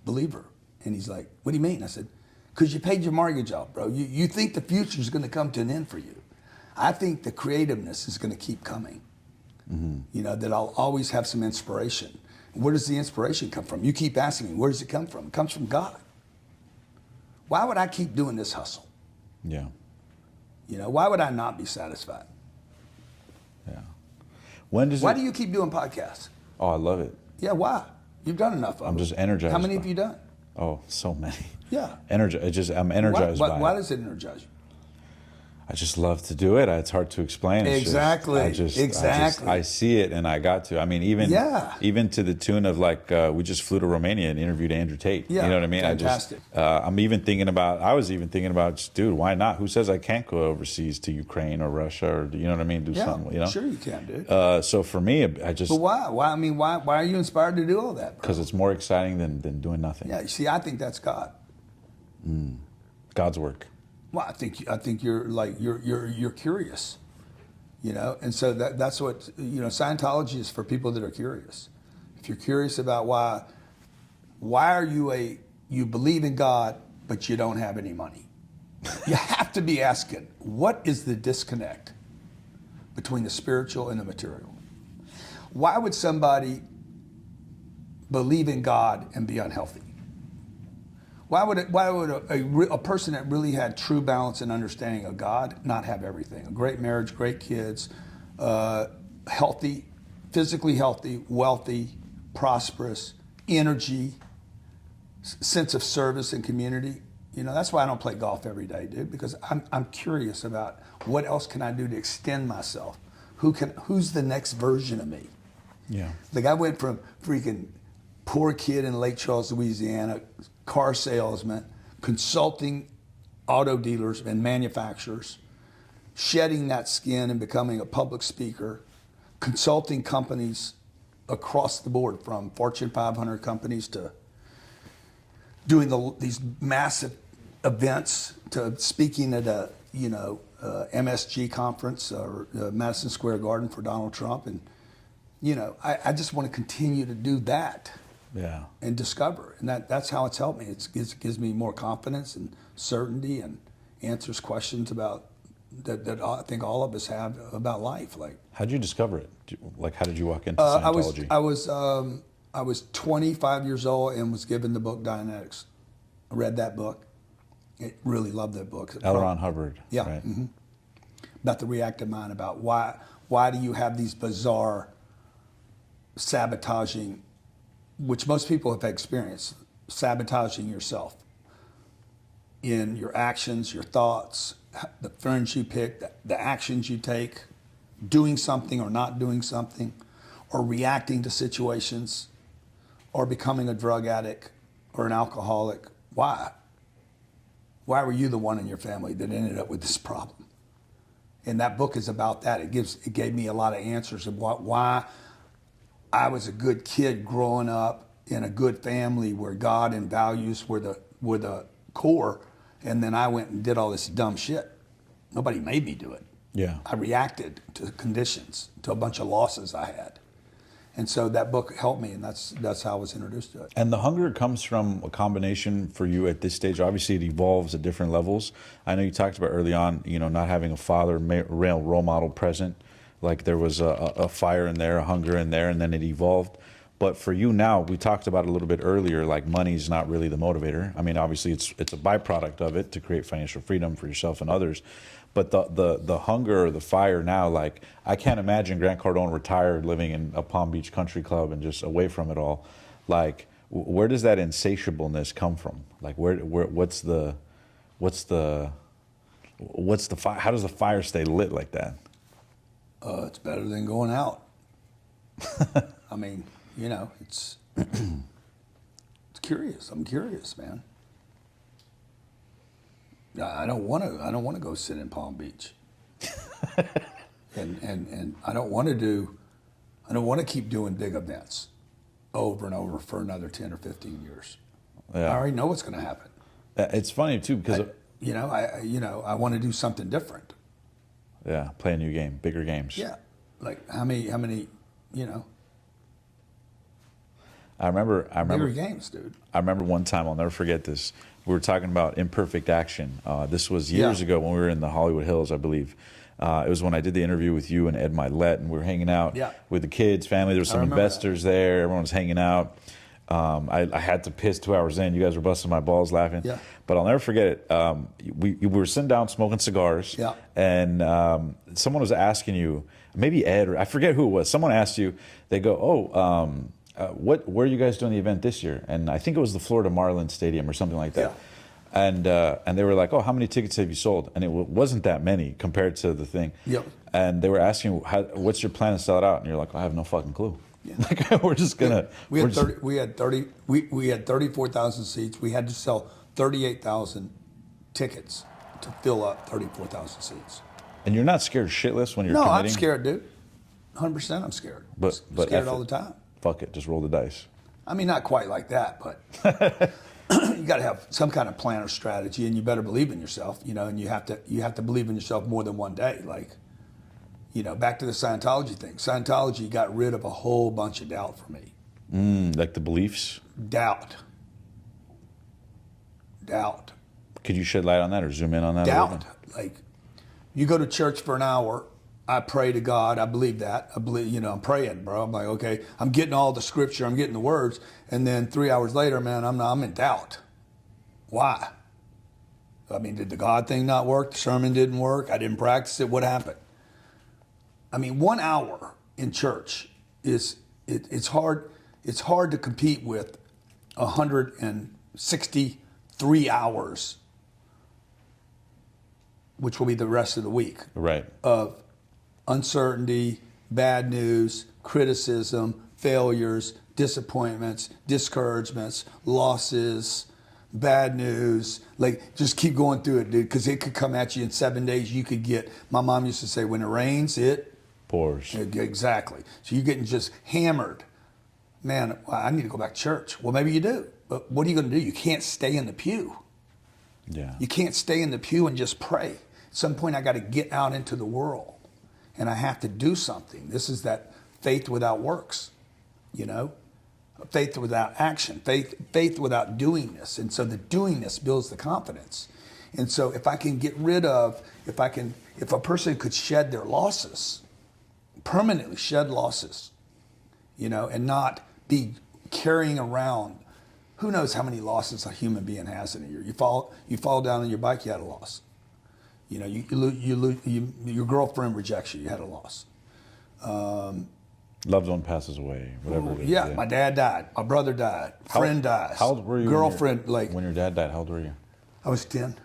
believer. And he's like, what do you mean? I said, because you paid your mortgage off, bro. You think the future is going to come to an end for you. I think the creativeness is going to keep coming. Mm-hmm. You know, that I'll always have some inspiration. Where does the inspiration come from? You keep asking me, where does it come from? It comes from God. Why would I keep doing this hustle? Yeah. You know, why would I not be satisfied? Yeah. Why do you keep doing podcasts? Oh, I love it. Yeah, why? You've done enough of them. I'm just energized. How many have you done? Oh, so many. Yeah. I'm energized by it. Why does it energize you? I just love to do it. It's hard to explain. It's exactly. I see it, and I got to. I mean, even to the tune of, like, we just flew to Romania and interviewed Andrew Tate. Yeah, you know what I mean? fantastic. I was even thinking about, dude, why not? Who says I can't go overseas to Ukraine or Russia or, you know what I mean? Do something, you know? Sure you can, dude. So for me, I just. But why? Why are you inspired to do all that, bro? Because it's more exciting than doing nothing. Yeah, you see, I think that's God. God's work. Well, I think you're curious, you know, and so that's what, you know, Scientology is for people that are curious. If you're curious about why are you believe in God but you don't have any money, you have to be asking, what is the disconnect between the spiritual and the material? Why would somebody believe in God and be unhealthy? Why would a person that really had true balance and understanding of God not have everything? A great marriage, great kids, healthy, physically healthy, wealthy, prosperous, energy, sense of service and community. You know, that's why I don't play golf every day, dude, because I'm curious about what else can I do to extend myself? Who's the next version of me? Yeah. Like, I went from freaking poor kid in Lake Charles, Louisiana, car salesman, consulting auto dealers and manufacturers, shedding that skin and becoming a public speaker, consulting companies across the board, from Fortune 500 companies to doing these massive events, to speaking at a MSG conference or Madison Square Garden for Donald Trump. And, you know, I just want to continue to do that. Yeah. And discover. And that's how it's helped me. It gives me more confidence and certainty and answers questions about that I think all of us have about life. Like, how did you discover it? Like, how did you walk into Scientology? I was 25 years old and was given the book Dianetics. I read that book. I really loved that book. L. Ron Hubbard. Yeah. Right? Mm-hmm. About the reactive mind, about why do you have these bizarre sabotaging, which most people have experienced, sabotaging yourself in your actions, your thoughts, the friends you pick, the actions you take, doing something or not doing something, or reacting to situations, or becoming a drug addict or an alcoholic. Why? Why were you the one in your family that ended up with this problem? And that book is about that. It gave me a lot of answers of why I was a good kid growing up in a good family where God and values were the core, and then I went and did all this dumb shit. Nobody made me do it. Yeah. I reacted to conditions, to a bunch of losses I had. And so that book helped me, and that's how I was introduced to it. And the hunger comes from a combination for you at this stage. Obviously, it evolves at different levels. I know you talked about early on, not having a father, role model present. Like there was a fire in there, a hunger in there, and then it evolved. But for you now, we talked about it a little bit earlier, like money's not really the motivator. I mean, obviously, it's a byproduct of it to create financial freedom for yourself and others. But the hunger or the fire now, like I can't imagine Grant Cardone retired living in a Palm Beach country club and just away from it all. Like, where does that insatiableness come from? Like, what's the fire? How does the fire stay lit like that? It's better than going out. I mean, it's curious. I'm curious, man. I don't want to go sit in Palm Beach. and I don't want to keep doing big events over and over for another 10 or 15 years. Yeah. I already know what's going to happen. It's funny too because I want to do something different. Yeah, play a new game, bigger games. Yeah. Like how many I remember bigger games, dude. I remember one time, I'll never forget this. We were talking about imperfect action. This was years ago when we were in the Hollywood Hills, I believe. It was when I did the interview with you and Ed Milet, and we were hanging out with the kids, family. There were some investors there. Everyone was hanging out. I had to piss 2 hours in. You guys were busting my balls laughing. Yeah. But I'll never forget it. We were sitting down smoking cigars, and someone was asking you, maybe Ed, or I forget who it was. Someone asked you, they go, where are you guys doing the event this year? And I think it was the Florida Marlins Stadium or something like that. Yeah. And they were like, oh, how many tickets have you sold? And it wasn't that many compared to the thing. Yep. And they were asking, what's your plan to sell it out? And you're like, I have no fucking clue. Yeah. Like we're just gonna. We had 34,000 seats. We had to sell 38,000 tickets to fill up 34,000 seats. And you're not scared shitless when you're committing? No, I'm scared, dude. 100% I'm scared. But scared all the time. Fuck it, just roll the dice. I mean, not quite like that, but you got to have some kind of plan or strategy, and you better believe in yourself, and you have to believe in yourself more than one day. Like, back to the Scientology thing. Scientology got rid of a whole bunch of doubt for me. Like the beliefs? Doubt. Could you shed light on that or zoom in on that? Doubt. Like, you go to church for an hour. I pray to God. I believe that. I believe, I'm praying, bro. I'm like, okay, I'm getting all the scripture. I'm getting the words. And then 3 hours later, man, I'm in doubt. Why? I mean, did the God thing not work? The sermon didn't work. I didn't practice it. What happened? I mean, 1 hour in church it's hard to compete with 163 hours, which will be the rest of the week. Right. Of uncertainty, bad news, criticism, failures, disappointments, discouragements, losses, bad news. Like, just keep going through it, dude, because it could come at you in 7 days. You could get, my mom used to say, when it rains, it pours. Exactly. So you're getting just hammered. Man, I need to go back to church. Well, maybe you do, but what are you going to do? You can't stay in the pew. Yeah. You can't stay in the pew and just pray. At some point, I got to get out into the world. And I have to do something. This is that faith without works, faith without action, faith without doingness. And so the doingness builds the confidence. And so if I can get rid of, if a person could shed their losses, permanently shed losses, and not be carrying around, who knows how many losses a human being has in a year. You fall down on your bike, you had a loss. Your girlfriend rejects you. You had a loss. Loved one passes away. Whatever. It is. Yeah, my dad died. My brother died. Friend dies. How old were you? Girlfriend, when your dad died, how old were you? I was 10.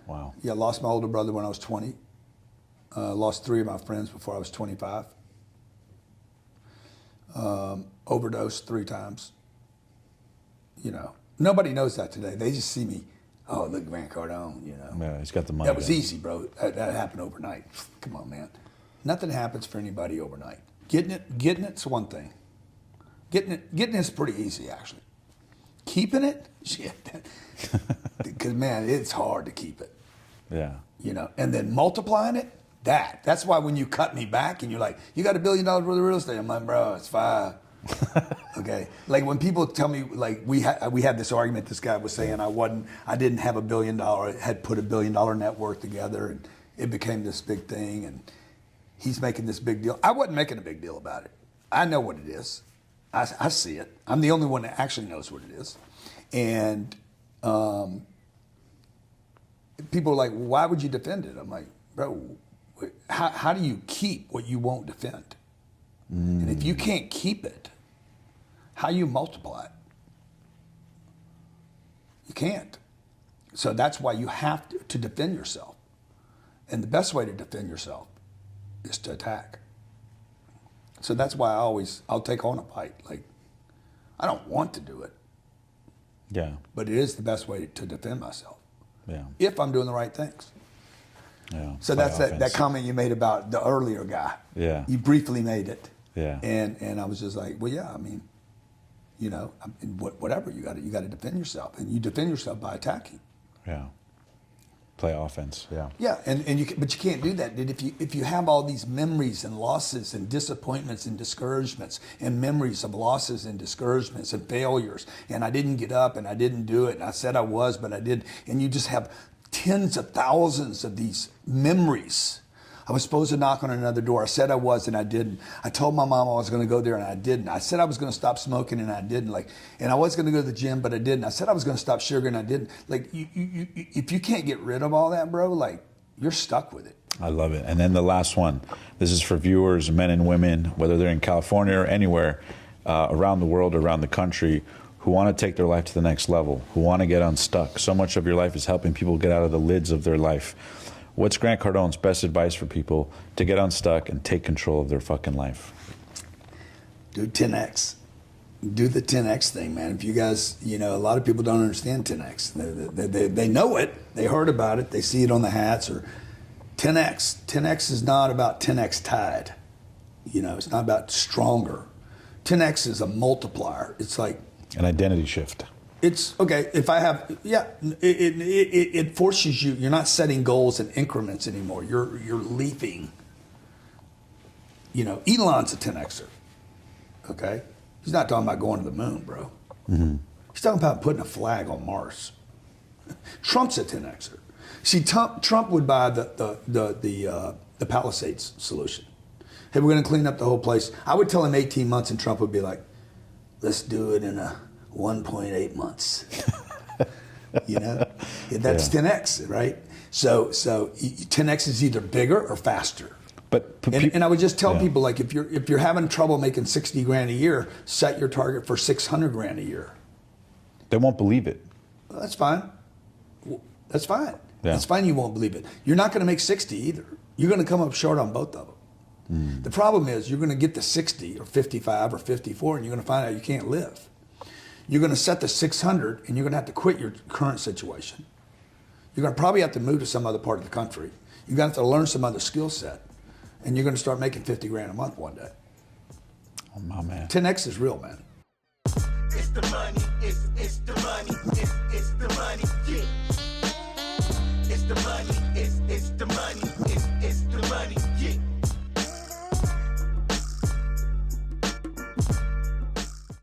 Wow. Yeah, lost my older brother when I was 20. Lost 3 of my friends before I was 25. Overdosed 3 times. Nobody knows that today. They just see me. Oh, look, Grant Cardone, Yeah, he's got the money. That was easy, bro. That happened overnight. Come on, man. Nothing happens for anybody overnight. Getting it's one thing. Getting it's pretty easy, actually. Keeping it, shit. Because, man, it's hard to keep it. Yeah. And then multiplying it, That's why when you cut me back and you're like, you got $1 billion worth of real estate, I'm like, bro, it's fine. Okay. Like when people tell me, like we had this argument, this guy was saying I didn't have $1 billion, had put $1 billion net worth together, and it became this big thing, and he's making this big deal. I wasn't making a big deal about it. I know what it is. I see it. I'm the only one that actually knows what it is. And people are like, why would you defend it? I'm like, bro, how do you keep what you won't defend? And if you can't keep it, how you multiply it? You can't. So that's why you have to defend yourself. And the best way to defend yourself is to attack. So that's why I'll take on a fight. Like, I don't want to do it. Yeah. But it is the best way to defend myself. Yeah. If I'm doing the right things. Yeah. So that's that comment you made about the earlier guy. Yeah. You briefly made it. Yeah. And I was just like, well, yeah, I mean, you know, whatever, you got to defend yourself, and you defend yourself by attacking. Yeah. Play offense. Yeah. Yeah, but you can't do that, dude. If you have all these memories and losses and disappointments and discouragements and memories of losses and discouragements and failures, and I didn't get up and I didn't do it, and I said I was, but I did, and you just have tens of thousands of these memories. I was supposed to knock on another door. I said I was, and I didn't. I told my mom I was going to go there, and I didn't. I said I was going to stop smoking, and I didn't. And I was going to go to the gym, but I didn't. I said I was going to stop sugar, and I didn't. Like, if you can't get rid of all that, bro, like, you're stuck with it. I love it. And then the last one. This is for viewers, men and women, whether they're in California or anywhere around the world, around the country, who want to take their life to the next level, who want to get unstuck. So much of your life is helping people get out of the lids of their life. What's Grant Cardone's best advice for people to get unstuck and take control of their fucking life? Do 10X. Do the 10X thing, man. If you guys, you know, a lot of people don't understand 10X. They know it. They heard about it. They see it on the hats. Or 10X. 10X is not about 10X tide. You know, it's not about stronger. 10X is a multiplier. It's like an identity shift. It's okay if I have, yeah. It forces you. You're not setting goals in increments anymore. You're leaping. You know, Elon's a 10Xer. Okay, he's not talking about going to the moon, bro. Mm-hmm. He's talking about putting a flag on Mars. Trump's a 10Xer. See, Trump would buy the Palisades solution. Hey, we're going to clean up the whole place. I would tell him 18 months, and Trump would be like, let's do it in a 1.8 months. You know, that's 10X, right? So 10X is either bigger or faster. And I would just tell people, like, if you're having trouble making 60 grand a year, set your target for 600 grand a year. They won't believe it. Well, that's fine. That's fine. Yeah. That's fine. You won't believe it. You're not going to make 60 either. You're going to come up short on both of them. The problem is you're going to get to 60 or 55 or 54, and you're going to find out you can't live. You're going to set the 600, and you're going to have to quit your current situation. You're going to probably have to move to some other part of the country. You're going to have to learn some other skill set, and you're going to start making 50 grand a month one day. Oh, my man. 10X is real, man. It's the money, it's the money.